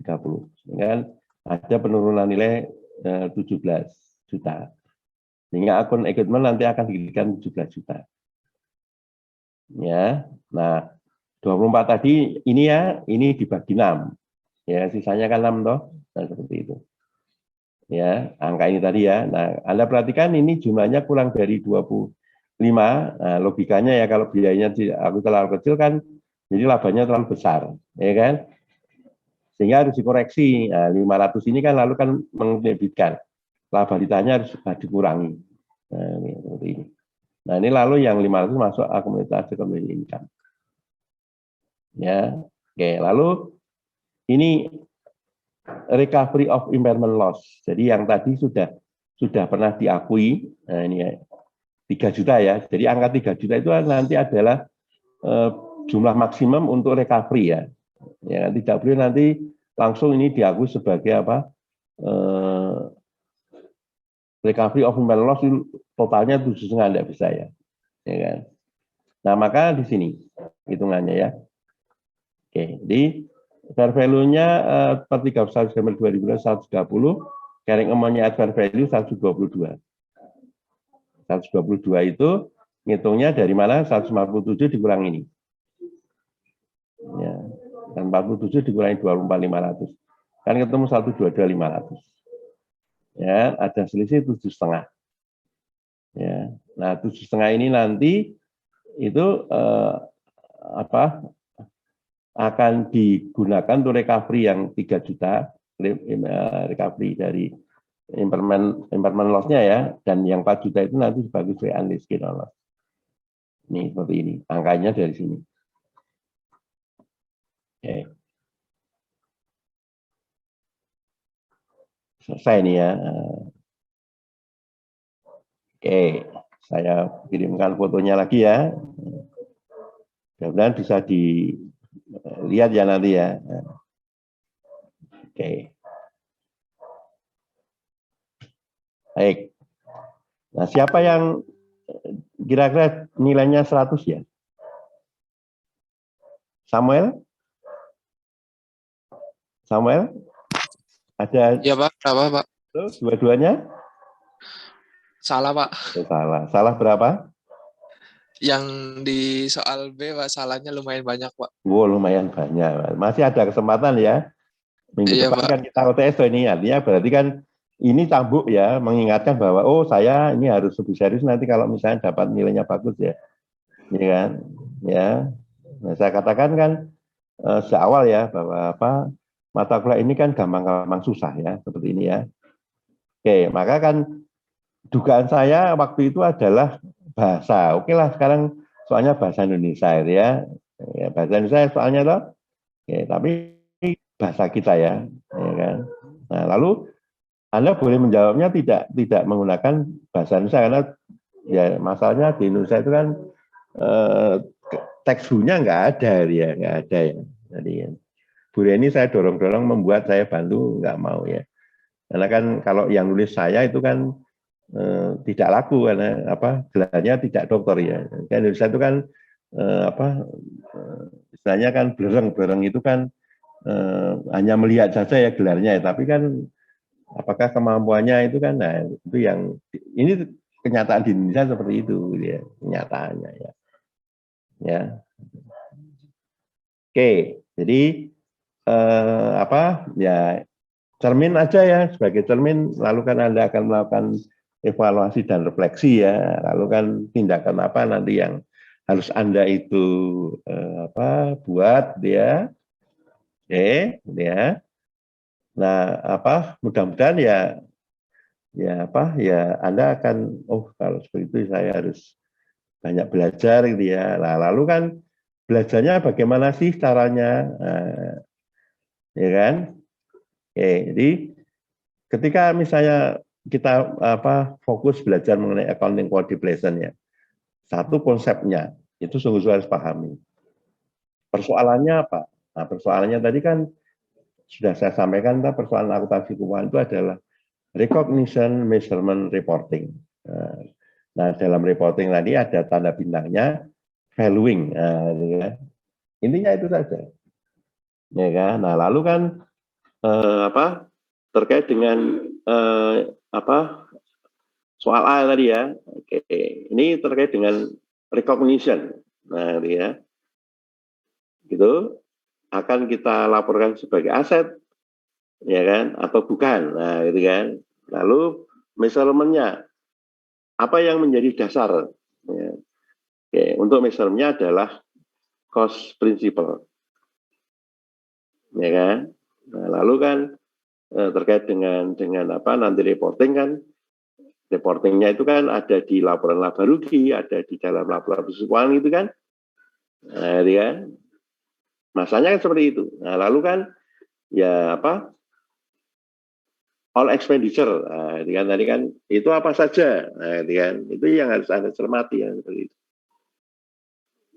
Dengan ada penurunan nilai 17 juta. Sehingga akun equipment nanti akan dikreditkan 17 juta. Ya. Nah, 24 tadi ini ya, ini dibagi 6. Ya, sisanya kan 6 toh. Nah, seperti itu. Ya, angka ini tadi ya. Nah, Anda perhatikan ini jumlahnya kurang dari 25. Nah, logikanya ya kalau biayanya aku terlalu kecil kan jadi labanya terlalu besar, ya kan? Sehingga harus dikoreksi. Nah, 500 ini kan lalu kan mendebitkan. Labalitanya harus dikurangi. Nah, ini seperti ini. Nah, ini lalu yang 500 masuk akumulasi income. Ya, oke. Lalu ini recovery of impairment loss. Jadi yang tadi sudah pernah diakui. Nah, ini ya, 3 juta ya. Jadi angka 3 juta itu nanti adalah jumlah maksimum untuk recovery ya. Ya, tidak boleh nanti langsung ini diakui sebagai apa? Recovery of impairment loss totalnya 7,5 tidak bisa ya. Ya kan? Nah, maka di sini hitungannya ya. Oke, jadi fair value-nya per 31 Desember 2020 130, carrying amount-nya at fair value 122. 122 itu ngitungnya dari mana? 157 dikurang ini. Ya, dan 47 dikurangi 24.500. Kan ketemu 122.500. Ya, ada selisih 7,5. Ya. Nah, 7,5 ini nanti itu akan digunakan untuk recovery yang 3 juta, recovery dari impairment loss-nya ya, dan yang 4 juta itu nanti dibagi sebagai unleased gain on loss. Ini seperti ini, angkanya dari sini. Oke. Selesai nih ya. Oke, saya kirimkan fotonya lagi ya. Mudah-mudahan bisa dilihat ya nanti ya. Oke. Baik. Nah, siapa yang kira-kira nilainya 100 ya? Samuel? Ada? Ya Pak, berapa Pak? Dua-duanya? Salah Pak. Salah. Salah berapa? Yang di soal B, Pak, salahnya lumayan banyak, Pak. Wow, lumayan banyak. Masih ada kesempatan ya. Minggu Iya, depan Pak. kan kita UTS tuh ini. Artinya berarti kan ini cambuk ya, mengingatkan bahwa oh saya ini harus lebih serius nanti kalau misalnya dapat nilainya bagus ya. Ya kan? Ya. Nah, saya katakan kan sejak awal ya bahwa apa mata kuliah ini kan gampang-gampang susah ya, seperti ini ya. Oke, maka kan dugaan saya waktu itu adalah bahasa. Oke lah sekarang soalnya bahasa Indonesia ya. Ya bahasa Indonesia soalnya loh. Ya, tapi bahasa kita ya, ya kan. Nah, lalu Anda boleh menjawabnya tidak menggunakan bahasa Indonesia karena ya masalahnya di Indonesia itu kan teks bukunya nggak ada ya, nggak ada ya. Jadi Bu Reni saya dorong-dorong membuat saya bantu nggak mau ya. Karena kan kalau yang nulis saya itu kan tidak laku karena apa gelarnya tidak dokter ya. Kan Indonesia itu kan istilahnya kan bereng itu kan hanya melihat saja ya gelarnya ya, tapi kan apakah kemampuannya itu kan nah itu yang ini kenyataan di Indonesia seperti itu ya kenyataannya ya. Ya. Oke, jadi ya cermin aja ya sebagai cermin lalu kan Anda akan melakukan evaluasi dan refleksi ya lalu kan tindakan apa nanti yang harus Anda itu buat dia ya nah mudah-mudahan ya Anda akan kalau seperti itu saya harus banyak belajar gitu ya nah lalu kan belajarnya bagaimana sih caranya ya kan jadi ketika misalnya kita fokus belajar mengenai accounting for depletion ya, satu konsepnya itu sungguh-sungguh harus pahami. Persoalannya apa? Nah, persoalannya tadi kan sudah saya sampaikan, persoalan akuntansi keuangan itu adalah recognition, measurement, reporting. Nah, dalam reporting tadi ada tanda bintangnya, valuing. Nah, intinya itu saja. Ya kan? Nah, lalu kan terkait dengan soal A tadi ya. Oke, ini terkait dengan recognition. Nah, ya. Gitu akan kita laporkan sebagai aset ya kan atau bukan. Nah, gitu kan. Lalu measurement-nya apa yang menjadi dasar ya. Oke, untuk measurement-nya adalah cost principle. Ya kan? Nah, lalu kan terkait dengan apa nanti reporting kan reportingnya itu kan ada di laporan laba rugi, ada di dalam laporan keuangan itu kan. Nah, itu kan. Masanya kan seperti itu. Nah, lalu kan ya all expenditure. Nah, itu kan tadi kan itu apa saja. Nah, itu kan itu yang harus Anda cermati ya seperti itu.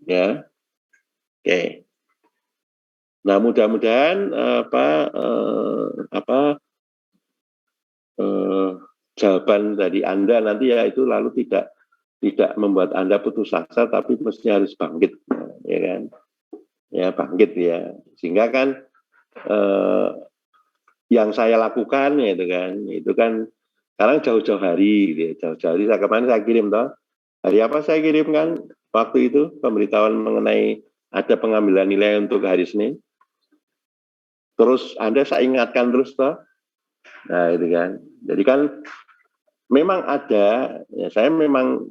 Ya. Oke. Nah, mudah-mudahan jawaban dari Anda nanti ya itu lalu tidak membuat Anda putus asa tapi mesti harus bangkit ya kan ya bangkit ya sehingga kan yang saya lakukan itu kan sekarang jauh-jauh hari gitu, jauh-jauh hari kemarin saya kirim hari apa saya kirimkan waktu itu pemberitahuan mengenai ada pengambilan nilai untuk hari Senin terus Anda saya ingatkan terus nah itu kan jadi kan memang ada, ya saya memang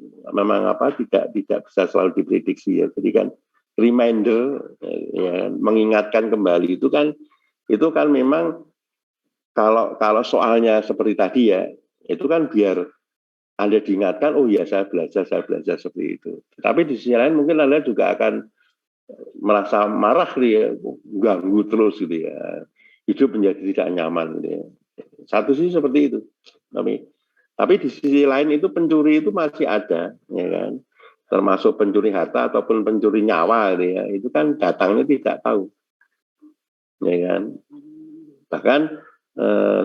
tidak bisa selalu diprediksi ya. Jadi kan reminder, ya, mengingatkan kembali itu kan memang kalau soalnya seperti tadi ya, itu kan biar Anda diingatkan, oh ya saya belajar seperti itu. Tapi di sisi lain mungkin Anda juga akan merasa marah gitu ya, ganggu terus gitu ya, hidup menjadi tidak nyaman gitu ya. Satu sih seperti itu, tapi di sisi lain itu pencuri itu masih ada, ya kan? Termasuk pencuri harta ataupun pencuri nyawa, gitu ya. Itu kan datangnya tidak tahu, ya kan? Bahkan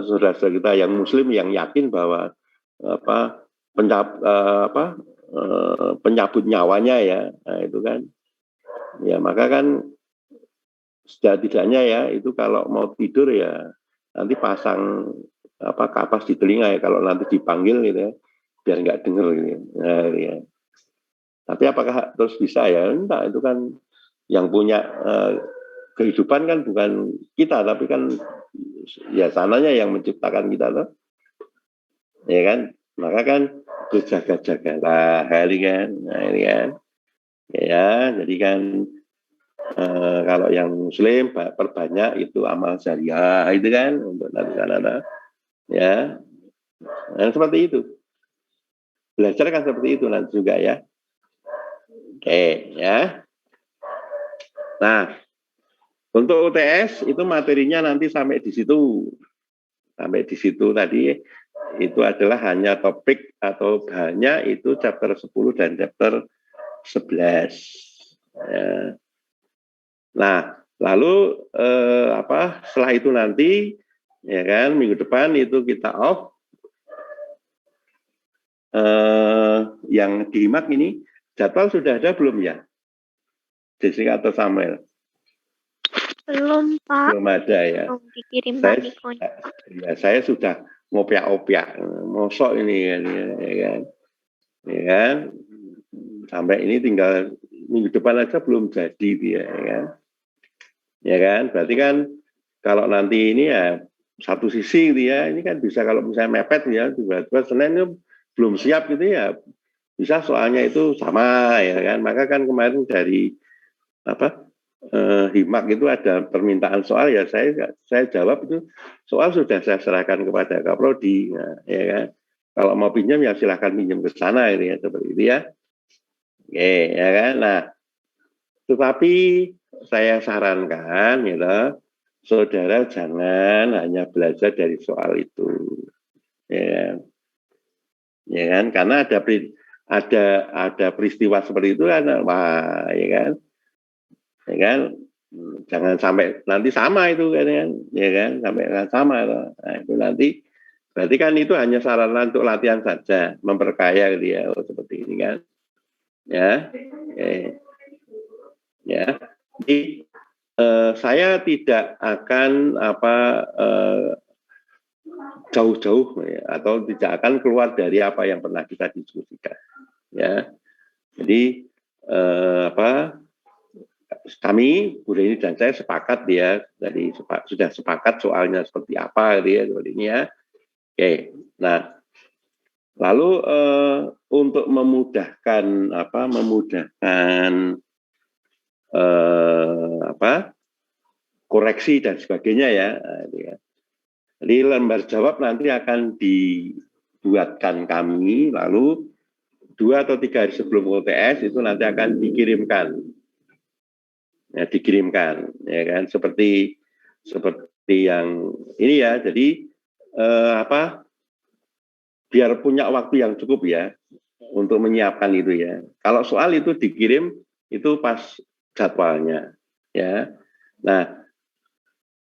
saudara-saudara kita yang Muslim yang yakin bahwa penyabut nyawanya ya, nah itu kan, ya maka kan setidaknya ya itu kalau mau tidur ya nanti pasang kapas di telinga ya kalau nanti dipanggil gitu ya biar nggak dengar gitu. Nah, ya. Tapi apakah terus bisa ya? Enggak, itu kan yang punya kehidupan kan bukan kita, tapi kan ya sananya yang menciptakan kita tuh, ya kan? Maka kan berjaga-jagalah, ini kan, nah ini kan, ya. Jadi kan kalau yang Muslim perbanyak itu amal jariah itu kan untuk nanti sana, ya. Nah, seperti itu. Belajar kan seperti itu nanti juga ya. Oke, ya. Nah, untuk UTS itu materinya nanti sampai di situ. Sampai di situ tadi itu adalah hanya topik atau bahannya itu chapter 10 dan chapter 11. Ya. Nah, lalu setelah itu nanti ya kan minggu depan itu kita off. Yang di HIMAK ini jadwal sudah ada belum ya? Jessica atau Samuel? Belum, Pak. Belum ada ya. Belum dikirim Saya sudah ngopiak-opiak, mosok ini kan, ya kan? Ya kan? Sampai ini tinggal minggu depan aja belum jadi dia, ya kan? Ya kan? Berarti kan kalau nanti ini ya satu sisi gitu ya, ini kan bisa kalau misalnya mepet ya, tiba-tiba Senin itu belum siap gitu ya, bisa soalnya itu sama ya kan. Maka kan kemarin dari HIMAK itu ada permintaan soal ya saya jawab itu soal sudah saya serahkan kepada Kaprodi, ya kan. Kalau mau pinjam ya silahkan pinjam ke sana ini ya, seperti itu ya. Oke, ya kan. Nah, tetapi saya sarankan gitu, saudara jangan hanya belajar dari soal itu, ya kan, karena ada peristiwa seperti itu kan, wah, ya kan, jangan sampai nanti sama itu kan, ya kan, sampai sama, nah, itu nanti berarti kan itu hanya sarana untuk latihan saja, memperkaya dia seperti ini kan, ya, ya, jadi saya tidak akan jauh-jauh ya, atau tidak akan keluar dari apa yang pernah kita diskusikan, ya. Jadi kami Bu Reni dan saya sepakat ya, jadi sudah sepakat soalnya seperti apa dia seperti ini ya. Oke, nah lalu untuk memudahkan koreksi dan sebagainya ya. Jadi lembar jawab nanti akan dibuatkan kami, lalu 2 atau 3 hari sebelum UTS itu nanti akan dikirimkan. Ya, ya kan, seperti yang ini ya. Jadi biar punya waktu yang cukup ya untuk menyiapkan itu ya. Kalau soal itu dikirim itu pas jadwalnya ya. Nah,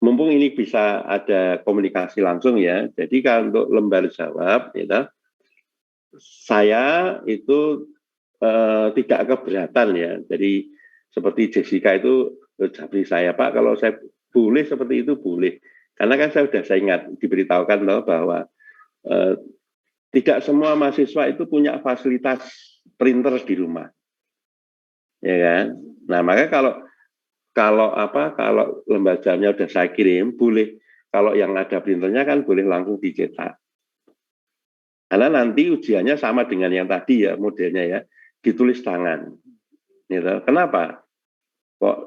mumpung ini bisa ada komunikasi langsung ya. Jadi kalau untuk lembar jawab gitu, saya itu tidak keberatan ya. Jadi seperti Jessica itu jadi saya Pak, kalau saya boleh seperti itu boleh. Karena kan saya ingat diberitahukan loh bahwa tidak semua mahasiswa itu punya fasilitas printer di rumah, ya kan. Nah maka kalau lembar jawabnya udah saya kirim, boleh kalau yang ada printernya kan boleh langsung dicetak. Karena nanti ujiannya sama dengan yang tadi ya modelnya ya, ditulis tangan. Gitu. Kenapa? Kok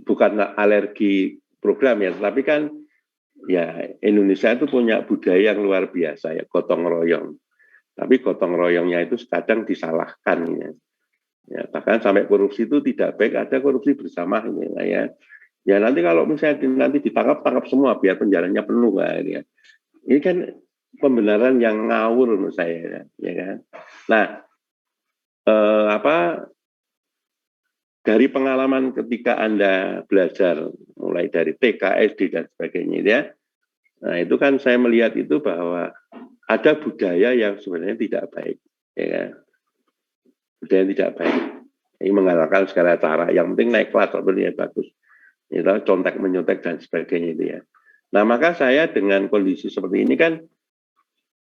bukan alergi program ya, tapi kan ya Indonesia itu punya budaya yang luar biasa ya, gotong royong. Tapi gotong royongnya itu kadang disalahkan ya. Ya, bahkan sampai korupsi itu tidak baik, ada korupsi bersama ini ya. Ya nanti kalau misalnya nanti tangkap semua biar penjaranya penuh ya. Ini kan pembenaran yang ngawur menurut saya ya kan. Nah, dari pengalaman ketika Anda belajar mulai dari TK, SD dan sebagainya ya. Nah, itu kan saya melihat itu bahwa ada budaya yang sebenarnya tidak baik ya kan. Budaya yang tidak baik. Ini menghalalkan segala cara. Yang penting naik kelas sebenarnya bagus. Itu contek menyontek dan sebagainya itu ya. Nah, maka saya dengan kondisi seperti ini kan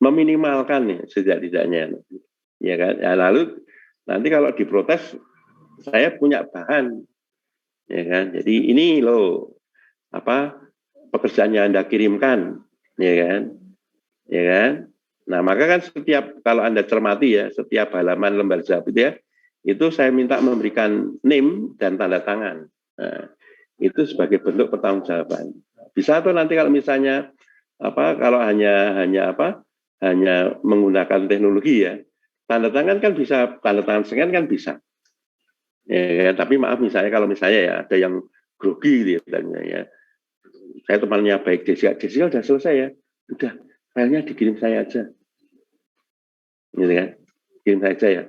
meminimalkan ya setidak-tidaknya. Ya kan? Ya, lalu Nanti kalau diprotes, saya punya bahan, ya kan? Jadi ini loh apa pekerjaan yang Anda kirimkan, ya kan? Ya kan? Nah, maka kan setiap kalau Anda cermati ya, setiap halaman lembar jawab itu saya minta memberikan name dan tanda tangan. Nah, itu sebagai bentuk pertanggungjawaban. Bisa tuh nanti kalau misalnya kalau hanya menggunakan teknologi ya, tanda tangan kan bisa, tanda tangan scan kan bisa. Ya, tapi maaf misalnya kalau misalnya ya ada yang grogi gitu ya, saya temannya baik Jessica udah selesai ya, udah filenya dikirim saya aja, gitu kan, kirim saja ya.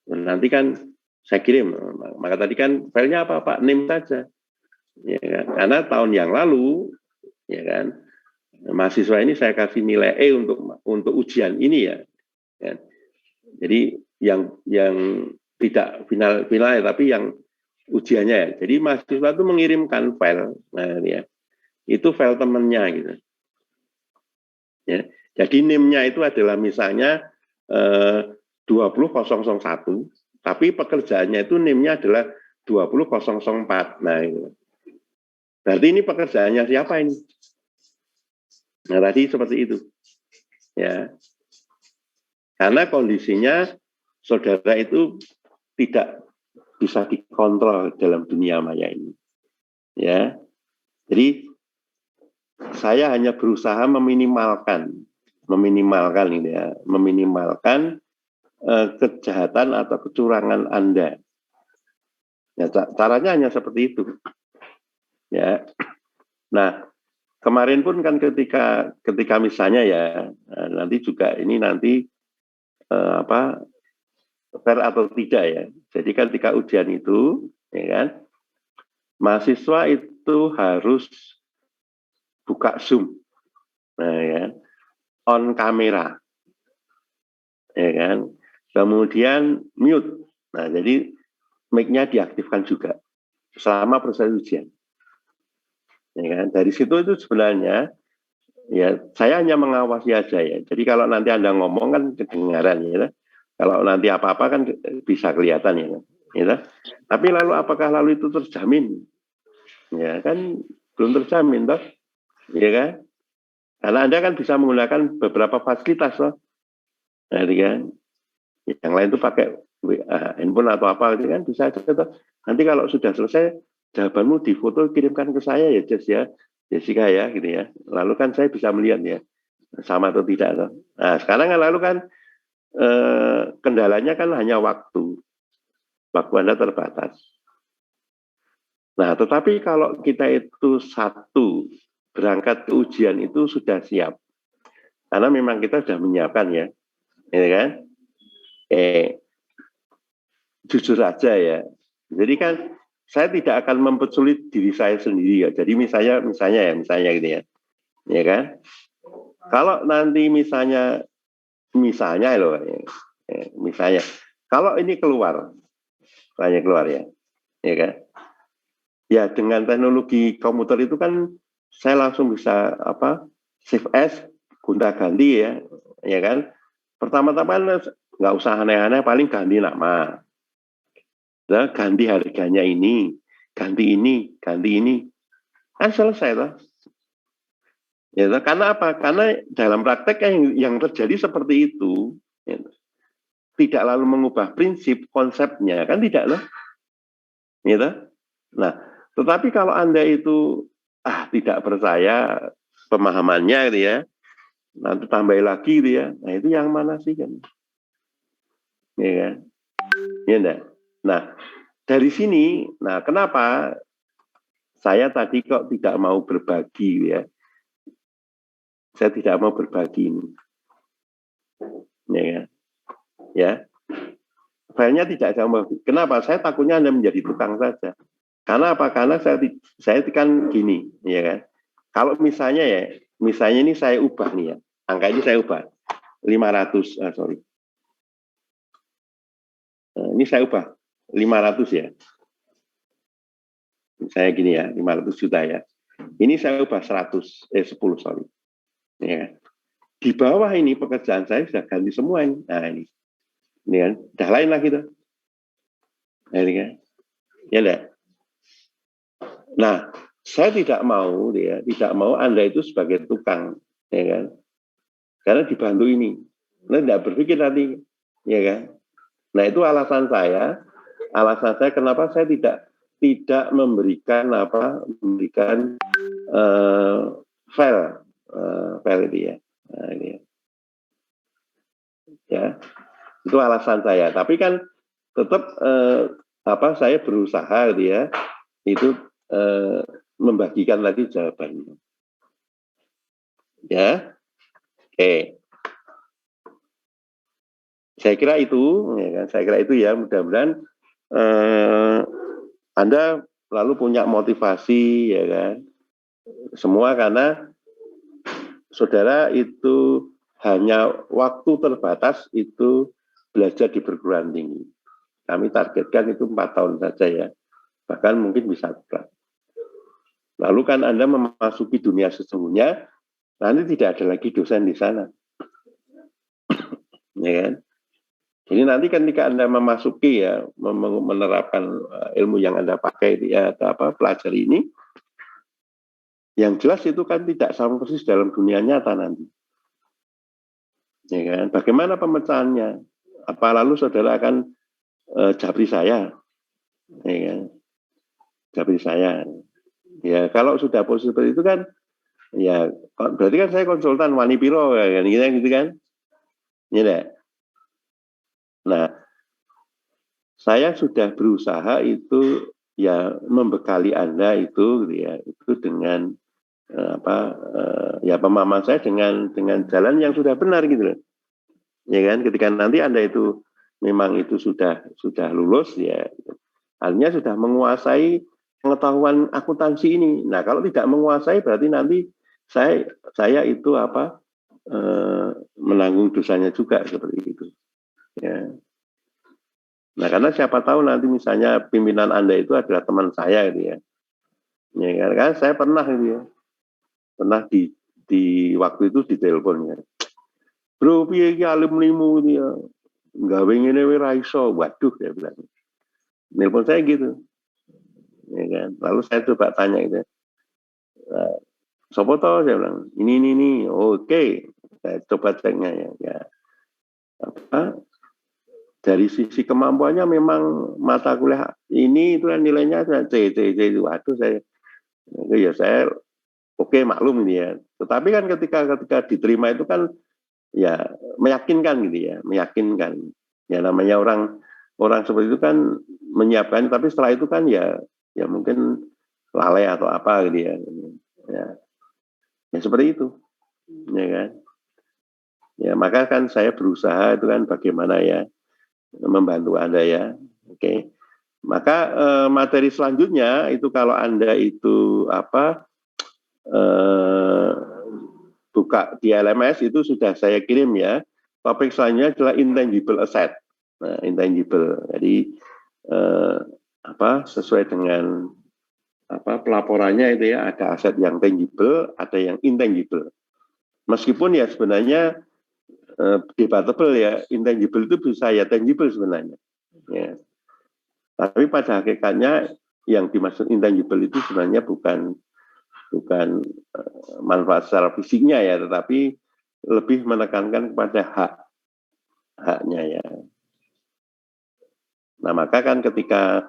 Nanti kan saya kirim, maka tadi kan filenya apa Pak, name saja, ya kan? Karena tahun yang lalu, ya kan, mahasiswa ini saya kasih nilai E untuk ujian ini ya. Jadi yang tidak final ya, tapi yang ujiannya ya. Jadi mahasiswa itu mengirimkan file, nah ya, itu file temennya gitu. Ya. Jadi NIM-nya itu adalah misalnya 20001, tapi pekerjaannya itu NIM-nya adalah 20004. Nah, itu. Berarti ini pekerjaannya siapa ini? Nah, tadi seperti itu. Ya. Karena kondisinya saudara itu tidak bisa dikontrol dalam dunia maya ini. Ya. Jadi saya hanya berusaha meminimalkan ini ya, meminimalkan kejahatan atau kecurangan Anda. Ya, caranya hanya seperti itu. Ya. Nah, kemarin pun kan ketika misalnya ya, nanti juga ini nanti fair atau tidak ya. Jadi ketika ujian itu, ya kan, mahasiswa itu harus buka Zoom, nah, ya, on kamera, ya kan, kemudian mute. Nah, jadi mic-nya diaktifkan juga selama proses ujian. Ya kan? Dari situ itu sebenarnya ya saya hanya mengawasi aja ya. Jadi kalau nanti Anda ngomong kan kedengaran ya. Kalau nanti apa-apa kan bisa kelihatan ya. Ya. Tapi lalu apakah lalu itu terjamin? Ya kan belum terjamin toh. Ya kan? Karena Anda kan bisa menggunakan beberapa fasilitas toh. Nah, kan. Yang lain itu pakai handphone atau apa gitu kan bisa aja toh. Nanti kalau sudah selesai jawabanmu difoto kirimkan ke saya ya Jessica ya gitu ya. Lalu kan saya bisa melihat ya sama atau tidak toh. Nah, sekarang lalu kan kendalanya kan hanya waktu Anda terbatas. Nah, tetapi kalau kita itu satu berangkat ke ujian itu sudah siap, karena memang kita sudah menyiapkan ya, kan? Jujur aja ya. Jadi kan saya tidak akan mempersulit diri saya sendiri ya. Jadi misalnya gitu ya, ya kan? Kalau nanti misalnya loh, misalnya kalau ini keluar ya, ya kan? Ya dengan teknologi komputer itu kan saya langsung bisa save as, gonta-ganti ya kan? Pertama-tama nggak usah aneh-aneh, paling ganti nama, ganti harganya ini, ganti ini, kan selesai toh. Ya, karena apa? Karena dalam praktek yang terjadi seperti itu, ya, tidak lalu mengubah prinsip konsepnya, kan tidak loh. Ya, nah, tetapi kalau Anda itu tidak percaya pemahamannya gitu ya, nanti tambah lagi gitu ya, nah itu yang mana sih kan? Ya kan? Ya enggak? Nah, dari sini, nah kenapa saya tadi kok tidak mau berbagi ya? Saya tidak mau berbagi ini. Ya kan? Ya. Filenya tidak saya mau. Kenapa? Saya takutnya Anda menjadi tukang saja. Karena apa? Karena saya kan gini, ya kan? Kalau misalnya ini saya ubah nih ya. Angka ini saya ubah. 500, sorry. Ini saya ubah 500 ya. Saya gini ya, 500 juta ya. Ini saya ubah 10 sorry. Ya. Di bawah ini pekerjaan saya sudah ganti semua ini. Nah ini kan, udah lain lagi tuh. Ya enggak? Nah, saya tidak mau Anda itu sebagai tukang, ya kan? Karena dibantu ini. Nah, tidak berpikir nanti, ya kan? Nah, itu alasan saya kenapa saya tidak memberikan file itu ya. Nah, ini ya. Itu alasan saya. Tapi kan tetap saya berusaha itu membagikan tadi jawabannya. Ya. Oke. Saya kira itu ya, mudah-mudahan Anda lalu punya motivasi, ya kan. Semua karena saudara itu hanya waktu terbatas itu belajar di perguruan tinggi. Kami targetkan itu 4 tahun saja ya, bahkan mungkin bisa kurang. Lalu kan Anda memasuki dunia sesungguhnya, nanti tidak ada lagi dosen di sana, ya kan? Jadi nanti ketika Anda memasuki ya, menerapkan ilmu yang Anda pakai ya, pelajari ini, yang jelas itu kan tidak sama persis dalam dunia nyata nanti. Ya kan? Bagaimana pemecahannya? Apa lalu saudara akan japri saya? Ya kan? Japri saya. Ya kalau sudah posisi seperti itu kan, ya berarti kan saya konsultan wani piro kan, gitu kan? Ya. Nah, saya sudah berusaha itu ya membekali Anda itu dengan pemahaman saya dengan jalan yang sudah benar gitu loh. Ya kan, ketika nanti Anda itu memang itu sudah lulus ya, artinya sudah menguasai pengetahuan akuntansi ini. Nah, kalau tidak menguasai berarti nanti saya itu menanggung dosanya juga seperti itu. Ya. Nah, karena siapa tahu nanti misalnya pimpinan Anda itu adalah teman saya gitu ya. Ya kan, saya pernah gitu ya. Pernah di waktu itu ditelepon ya. Bro, piye iki alumnimu gitu ya. Gawe ngene wae ra iso. Waduh, dia bilang. Nelpon saya gitu. Ya kan. Lalu saya coba tanya gitu. Sopo toh, saya bilang. Ini. Oke. Saya coba ceknya ya. Dari sisi kemampuannya memang mata kuliah ini itu kan nilainya C. Waduh, saya oke, maklum ini ya. Tetapi kan ketika diterima itu kan ya meyakinkan gitu ya, meyakinkan. Ya namanya orang seperti itu kan menyiapkan, tapi setelah itu kan ya mungkin lalai atau apa gitu ya. Ya seperti itu. Ya kan. Ya maka kan saya berusaha itu kan bagaimana ya membantu Anda ya. Oke. Maka materi selanjutnya itu kalau Anda itu buka di LMS itu sudah saya kirim ya. Topik selanjutnya adalah intangible asset. Nah, intangible. Jadi sesuai dengan pelaporannya itu ya, ada aset yang tangible, ada yang intangible. Meskipun ya sebenarnya debatable ya, intangible itu bisa ya tangible sebenarnya. Ya. Tapi pada hakikatnya yang dimaksud intangible itu sebenarnya bukan manfaat secara fisiknya ya, tetapi lebih menekankan kepada haknya ya. Nah maka kan ketika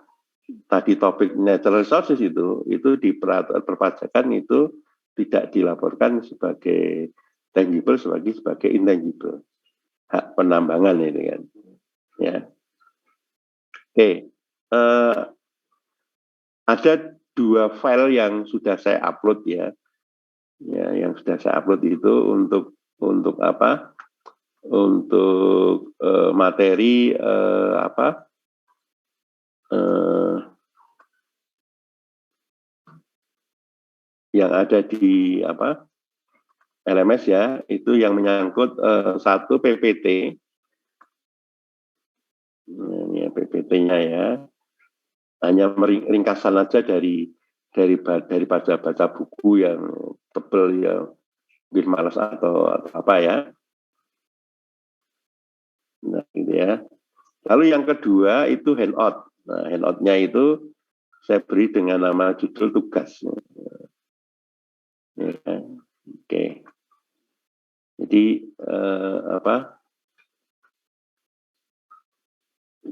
tadi topik natural resources itu di peraturan perpajakan itu tidak dilaporkan sebagai tangible, sebagai intangible, hak penambangan ini kan ya. Oke. Ada 2 file yang sudah saya upload ya, yang sudah saya upload itu untuk materi yang ada di LMS ya, itu yang menyangkut satu PPT. Ini PPT-nya ya. Hanya ringkasan aja dari baca buku yang tebel ya, mungkin malas atau apa ya. Nah, gitu ya. Lalu yang kedua itu handout. Nah, handout-nya itu saya beri dengan nama judul tugas. Ya, oke. Jadi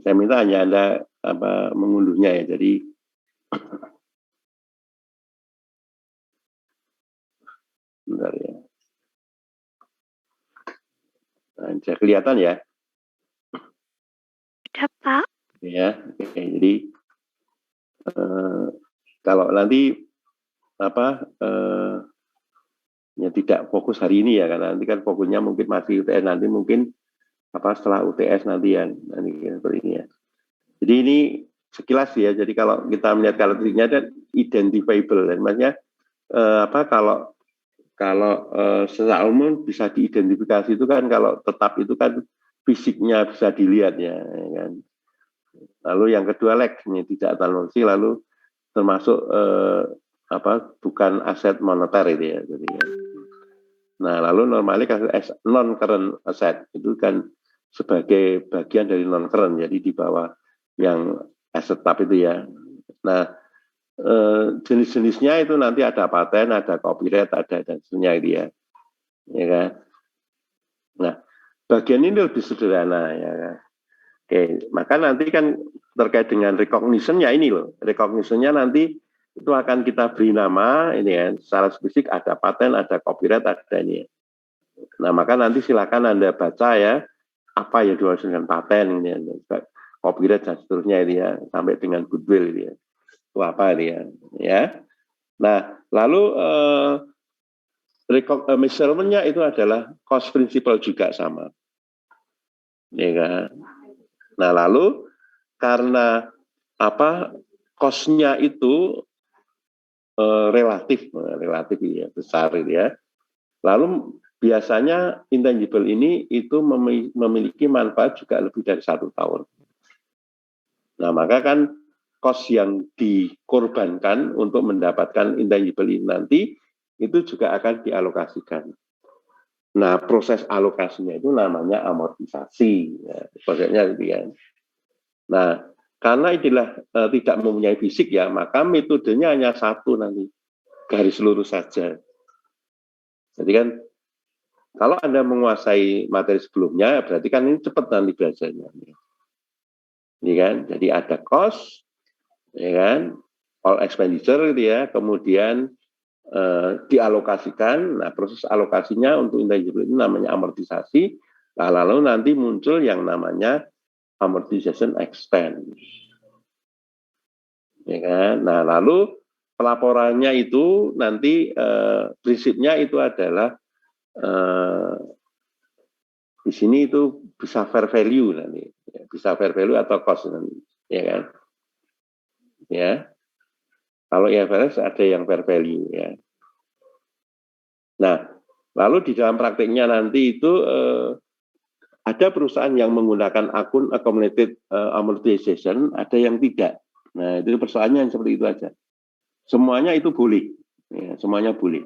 saya minta hanya Anda mengunduhnya ya. Jadi bentar ya. Nah, bisa kelihatan ya. Udah, Pak. Ya, oke. Jadi kalau nanti ya tidak fokus hari ini ya, karena nanti kan fokusnya mungkin masih UTS, nanti mungkin setelah UTS nanti ya, nanti seperti ini ya. Jadi ini sekilas ya. Jadi kalau kita melihat karakteristiknya ada identifiable, dan maksudnya kalau secara umum bisa diidentifikasi itu kan, kalau tetap itu kan fisiknya bisa dilihat ya kan. Lalu yang kedua legsnya tidak transformasi, lalu termasuk bukan aset moneter itu ya. Jadi, ya. Nah lalu normalnya non current asset itu kan sebagai bagian dari non current, jadi di bawah yang aset tetap itu ya. Nah jenis-jenisnya itu nanti ada paten, ada copyright, ada dan seterusnya itu ya, ya kan. Nah bagian ini lebih sederhana ya kan. Oke, maka nanti kan terkait dengan recognition ya ini loh, recognition-nya nanti itu akan kita beri nama ini ya, secara spesifik ada paten, ada copyright, ada ini. Nah maka nanti silakan Anda baca ya apa yang dimaksud dengan paten ini, ya, copyright dan seterusnya ini ya, sampai dengan goodwill ini ya. Itu apa ini ya? Ya. Nah lalu measurement-nya itu adalah cost principle juga sama, ya kan? Nah lalu karena cost-nya itu relatif ya, besar ya. Lalu biasanya intangible ini itu memiliki manfaat juga lebih dari 1 tahun. Nah maka kan cost yang dikorbankan untuk mendapatkan intangible ini nanti itu juga akan dialokasikan. Nah proses alokasinya itu namanya amortisasi. Ya, prosesnya gitu kan. Nah karena inilah tidak mempunyai fisik ya, maka metodenya hanya satu nanti, garis lurus saja. Jadi kan kalau Anda menguasai materi sebelumnya, berarti kan ini cepat nanti belajarnya. Ini kan, jadi ada cost, ya kan, all expenditure gitu ya, kemudian dialokasikan. Nah proses alokasinya untuk intangible ini namanya amortisasi. Nah, lalu nanti muncul yang namanya amortization expense, ya kan. Nah lalu pelaporannya itu nanti prinsipnya itu adalah di sini itu bisa fair value nanti, ya, bisa fair value atau cost nanti, ya kan. Ya, kalau IFRS ada yang fair value ya. Nah lalu di dalam praktiknya nanti itu ada perusahaan yang menggunakan akun accumulated amortization, ada yang tidak. Nah, itu persoalannya yang seperti itu aja. Semuanya itu boleh, ya, semuanya boleh.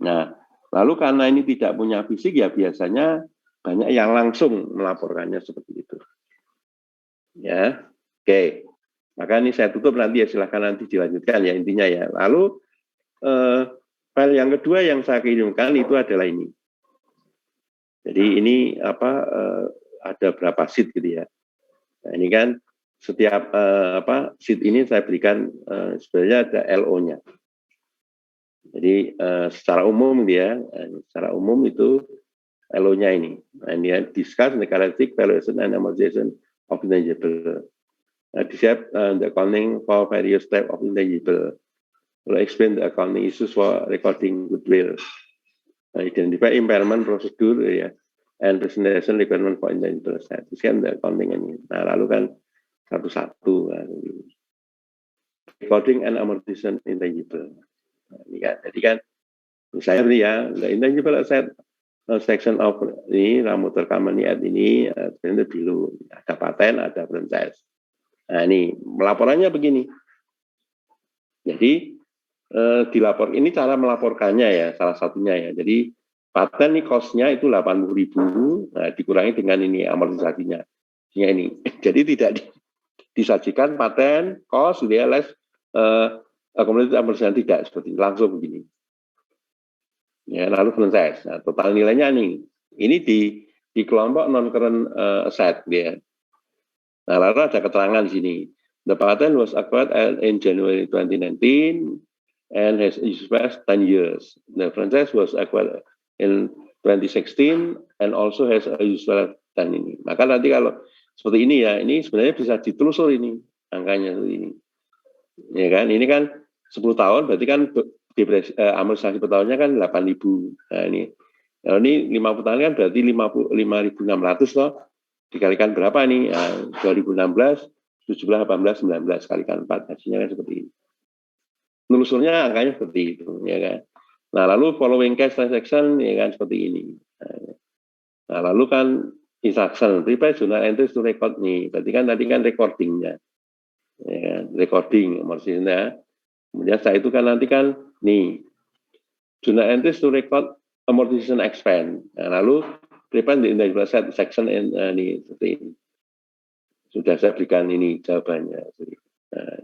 Nah, lalu karena ini tidak punya fisik ya biasanya banyak yang langsung melaporkannya seperti itu. Ya, oke. Maka ini saya tutup nanti ya, silahkan nanti dilanjutkan ya intinya ya. Lalu file yang kedua yang saya kirimkan itu adalah ini. Jadi ini ada berapa sheet gitu ya. Nah, ini kan setiap sheet ini saya berikan sebenarnya ada LO-nya. Jadi secara umum dia, secara umum itu LO-nya ini. Nah, ini ya, discuss the characteristic valuation and amortization of intangible. Describe the accounting for various type of intangible. Explain the accounting issues for recording goodwill. Identify impairment procedure ya, and presentation requirement for intangible asset. Sekian the accounting ini. Nah lalu kan satu-satu recording and amortization intangible. Nah, ini kan, jadi kan misalnya ini ya, the intangible asset section of ini Ramuter Company at ini ternyata dulu ada paten, ada franchise. Nah ini melaporannya begini. Jadi dilapor ini cara melaporkannya ya, salah satunya ya. Jadi paten ini cost-nya itu 80.000, nah, dikurangi dengan ini amortisasinya. Ya ini. Jadi disajikan paten, cost, less accumulated amortization tidak seperti ini, langsung begini. Ya, lalu franchise. Nah, total nilainya nih. Ini di kelompok non current asset ya. Nah, lalu ada keterangan di sini. The patent was acquired in January 2019 and has useful 10 years. The franchise was acquired in 2016 and also has a useful 10 ini. Maka nanti kalau seperti ini ya, ini sebenarnya bisa ditelusur ini angkanya seperti ini. Ya kan, ini kan 10 tahun berarti kan amortisasi per tahunnya kan 8.000. Nah ini, kalau ini 50 tahun kan berarti 5.600 loh. Dikalikan berapa nih? Nah, 2016, 17, 18, 19 kalikan 4. Hasilnya kan seperti ini. Nelusurnya angkanya seperti itu, ya kan. Nah lalu following cash transaction, ya kan seperti ini. Nah lalu kan instruction, prepare journal entries to record nih. Berarti kan tadi kan recordingnya, ya kan? Recording maksudnya. Kemudian setelah itu kan nanti kan nih journal entries to record amortization expense. Nah, lalu prepare the intangible asset section ini seperti ini. Sudah saya berikan ini jawabannya. Nah,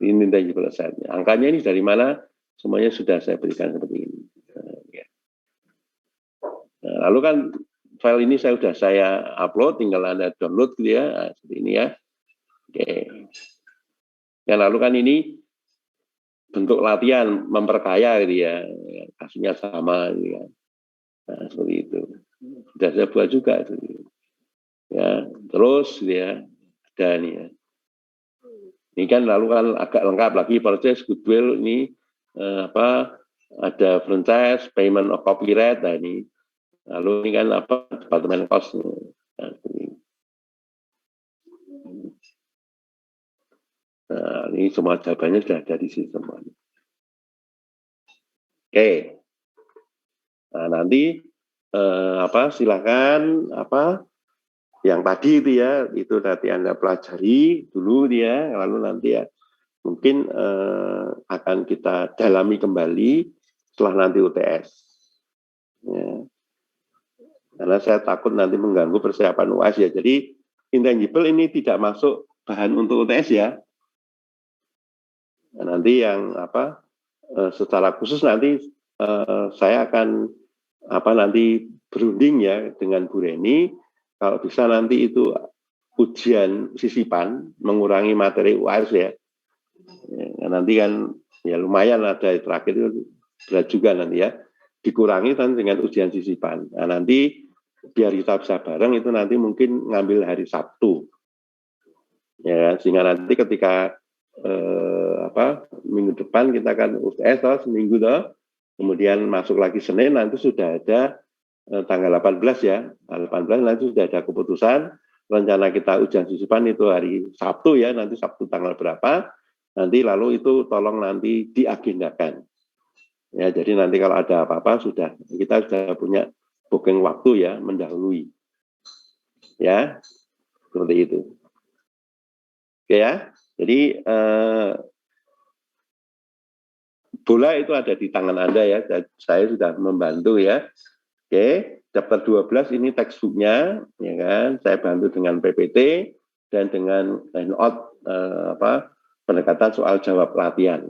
ini intangible asset. Angkanya ini dari mana? Semuanya sudah saya berikan seperti ini. Nah, ya. Nah, lalu kan file ini saya upload, tinggal Anda download gitu ya. Nah, seperti ini ya. Oke. Ya, lalu kan ini bentuk latihan memperkaya gitu ya, kasusnya sama gitu ya. Nah, seperti itu. Sudah saya buat juga itu. Ya, terus gitu ya, ada nih ya. Ini kan lalu kan agak lengkap lagi purchase goodwill ini ada franchise, payment of copyright, nah ini. Lalu ini kan departemen cost. Nah, nah, ini semua jawabannya sudah ada di sini semua. Oke. Nah, nanti silakan yang tadi itu ya, itu nanti Anda pelajari dulu dia, lalu nanti ya mungkin akan kita dalami kembali setelah nanti UTS. Ya. Karena saya takut nanti mengganggu persiapan UAS ya. Jadi intangible ini tidak masuk bahan untuk UTS ya. Nah, nanti yang secara khusus nanti saya akan nanti berunding ya dengan Bu Reni, kalau bisa nanti itu ujian sisipan mengurangi materi UAS ya. Nanti kan ya lumayan ada terakhir itu berat juga nanti ya, dikurangi kan dengan ujian sisipan. Nah, nanti biar kita bisa bareng itu nanti mungkin ngambil hari Sabtu ya, sehingga nanti ketika minggu depan kita akan UTS seminggu kemudian masuk lagi Senin, nanti sudah ada tanggal 18 ya, tanggal 18 nanti sudah ada keputusan rencana kita ujian sisipan itu hari Sabtu ya, nanti Sabtu tanggal berapa, nanti lalu itu tolong nanti diagendakan ya. Jadi nanti kalau ada apa-apa kita sudah punya booking waktu ya, mendahului ya, seperti itu. Oke ya, jadi bola itu ada di tangan Anda ya, saya sudah membantu ya. Oke, chapter 12 ini textbooknya, ya kan, saya bantu dengan PPT dan dengan handout pendekatan soal jawab latihan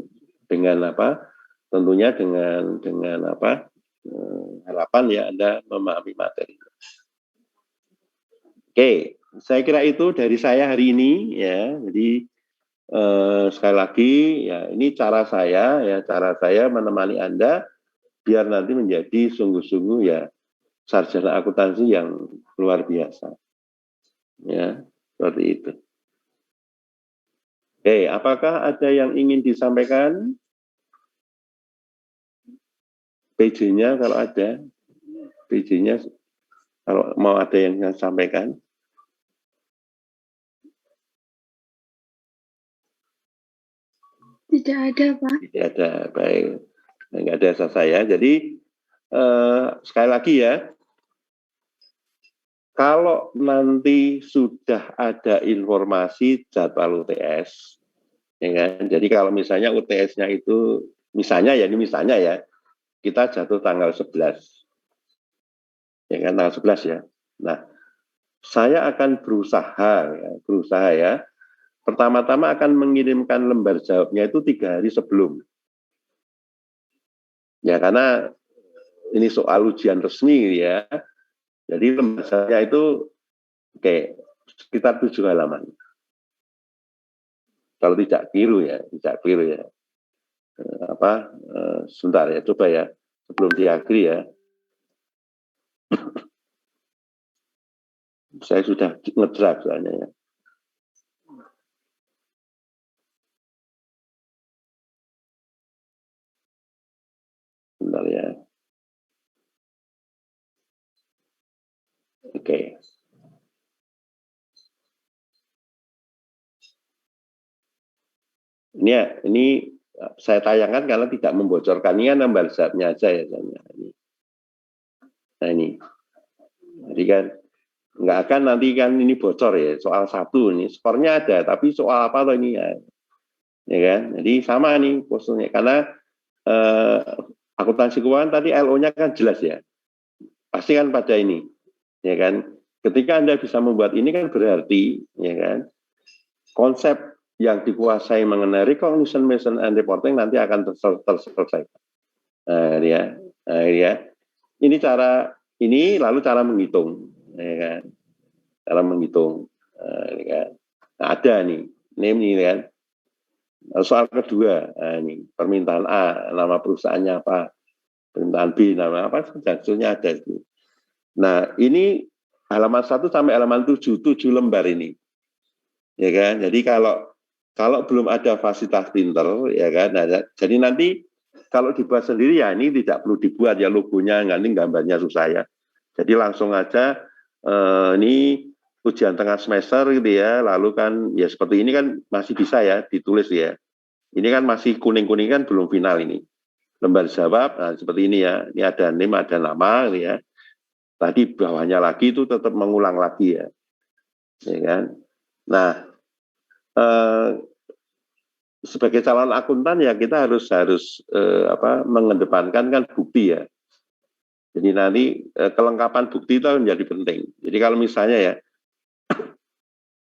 dengan tentunya dengan harapan ya Anda memahami materi. Oke, saya kira itu dari saya hari ini ya. Jadi sekali lagi ya, ini cara saya menemani Anda biar nanti menjadi sungguh-sungguh ya sarjana akuntansi yang luar biasa. Ya, seperti itu. Oke, apakah ada yang ingin disampaikan? PJ-nya kalau ada, PJ-nya kalau mau ada yang sampaikan. Tidak ada, Pak. Tidak ada, baik. Enggak ada saya. Jadi sekali lagi ya, kalau nanti sudah ada informasi jadwal UTS, ya kan? Jadi kalau misalnya UTS-nya itu, misalnya ya, kita jatuh tanggal 11, ya kan, tanggal 11 ya. Nah, saya akan berusaha ya, pertama-tama akan mengirimkan lembar jawabnya itu 3 hari sebelum. Ya, karena ini soal ujian resmi ya. Jadi lembar jawabnya itu sekitar 7 halaman. Kalau tidak keliru ya. Sebentar ya, coba ya. Sebelum diakhiri ya. Saya sudah ngedraft soalnya ya. Bentar ya. Oke. Ini saya tayangkan karena tidak membocorkan. Ini kan lembar jawabnya aja ya. Nah ini. Jadi kan nggak akan nanti kan ini bocor ya. Soal 1 ini skornya ada, tapi soal apa loh ini ya. Ya kan? Jadi sama nih posturnya. Karena akuntansi keuangan tadi LO-nya kan jelas ya. Pasti kan pada ini. Ya kan? Ketika Anda bisa membuat ini kan berarti ya kan konsep yang dikuasai mengenai recognition, mission, and reporting nanti akan terselesaikan. Ini cara ini lalu cara menghitung, ya kan? Cara menghitung, ya kan? Nah, ada nih, ini kan. Soal kedua, ini permintaan A, nama perusahaannya apa, permintaan B, nama apa, hasilnya ada itu. Nah, ini halaman 1 sampai halaman 7 lembar ini, ya kan? Jadi kalau belum ada fasilitas printer, ya kan, jadi nanti kalau dibuat sendiri ya ini tidak perlu dibuat ya logonya, nanti gambarnya susah ya. Jadi langsung aja ini ujian tengah semester gitu ya, lalu kan ya seperti ini kan masih bisa ya ditulis ya. Ini kan masih kuning-kuning kan belum final ini. Lembar jawab, nah seperti ini ya, ini ada name, ada nama gitu ya. Tadi bawahnya lagi itu tetap mengulang lagi ya. Ya kan? Nah, sebagai calon akuntan ya kita harus mengedepankan kan bukti ya. Jadi nanti kelengkapan bukti itu menjadi penting. Jadi kalau misalnya ya,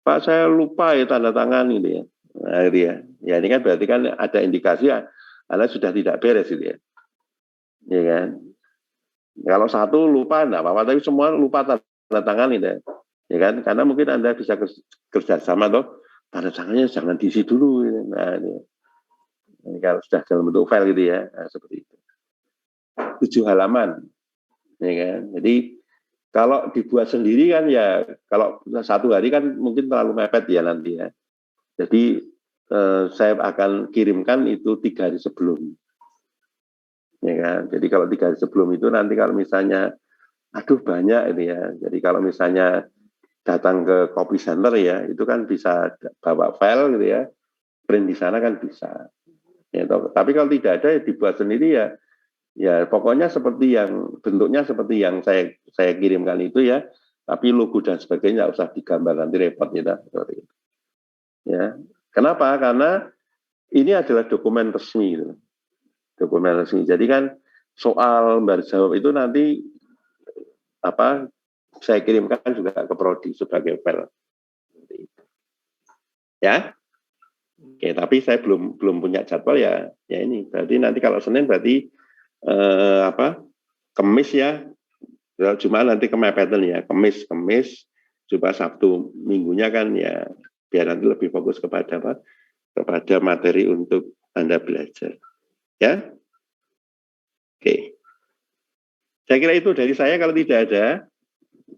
Pak saya lupa ya tanda tangan gitu ya. Nah, gitu ya. Ya ini kan berarti kan ada indikasi ya, Anda sudah tidak beres gitu ya. Ya kan. Kalau 1 lupa enggak apa-apa, tapi semua lupa tanda tangan gitu ya. Ya kan, karena mungkin Anda bisa kerjasama toh. Tanda tangannya jangan diisi dulu. Nah, ini kalau sudah dalam bentuk file gitu ya, nah, seperti itu. 7 halaman, ya kan. Jadi kalau dibuat sendiri kan ya, kalau 1 hari kan mungkin terlalu mepet ya nanti ya. Jadi saya akan kirimkan itu 3 hari sebelum, ya kan. Jadi kalau 3 hari sebelum itu nanti kalau misalnya, aduh banyak ini ya. Jadi kalau misalnya datang ke copy center ya, itu kan bisa bawa file gitu ya, print di sana kan bisa. Ya, tapi kalau tidak ada ya dibuat sendiri ya, ya pokoknya seperti yang bentuknya seperti yang saya kirimkan itu ya, tapi logo dan sebagainya nggak usah digambar nanti repot ya, seperti itu. Ya, kenapa? Karena ini adalah dokumen resmi, gitu. Dokumen resmi. Jadi kan soal lembar jawab itu nanti saya kirimkan juga ke prodi sebagai file. Ya, oke. Tapi saya belum punya jadwal ya. Ya ini. Berarti nanti kalau Senin berarti Kemis ya. Cuma nanti kemepetan ya. Kemis. Coba Sabtu Minggunya kan ya. Biar nanti lebih fokus kepada materi untuk Anda belajar. Ya. Oke. Saya kira itu dari saya. Kalau tidak ada,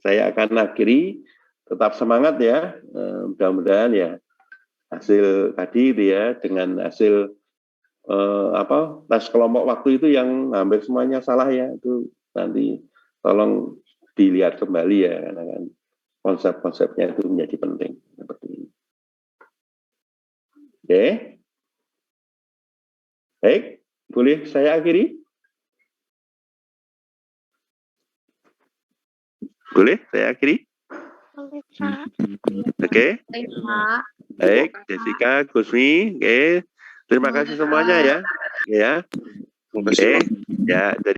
saya akan akhiri. Tetap semangat ya, mudah-mudahan ya hasil tadi itu ya dengan hasil tes kelompok waktu itu yang hampir semuanya salah ya, itu nanti tolong dilihat kembali ya, karena kan konsep-konsepnya itu menjadi penting seperti ini. Oke, baik, boleh saya akhiri? Boleh saya akhiri? Boleh, Pak. Oke. Baik, Jessica, Gusmi, oke. Terima kasih semuanya ya. Ya. Terima kasih, Pak. Ya, jadi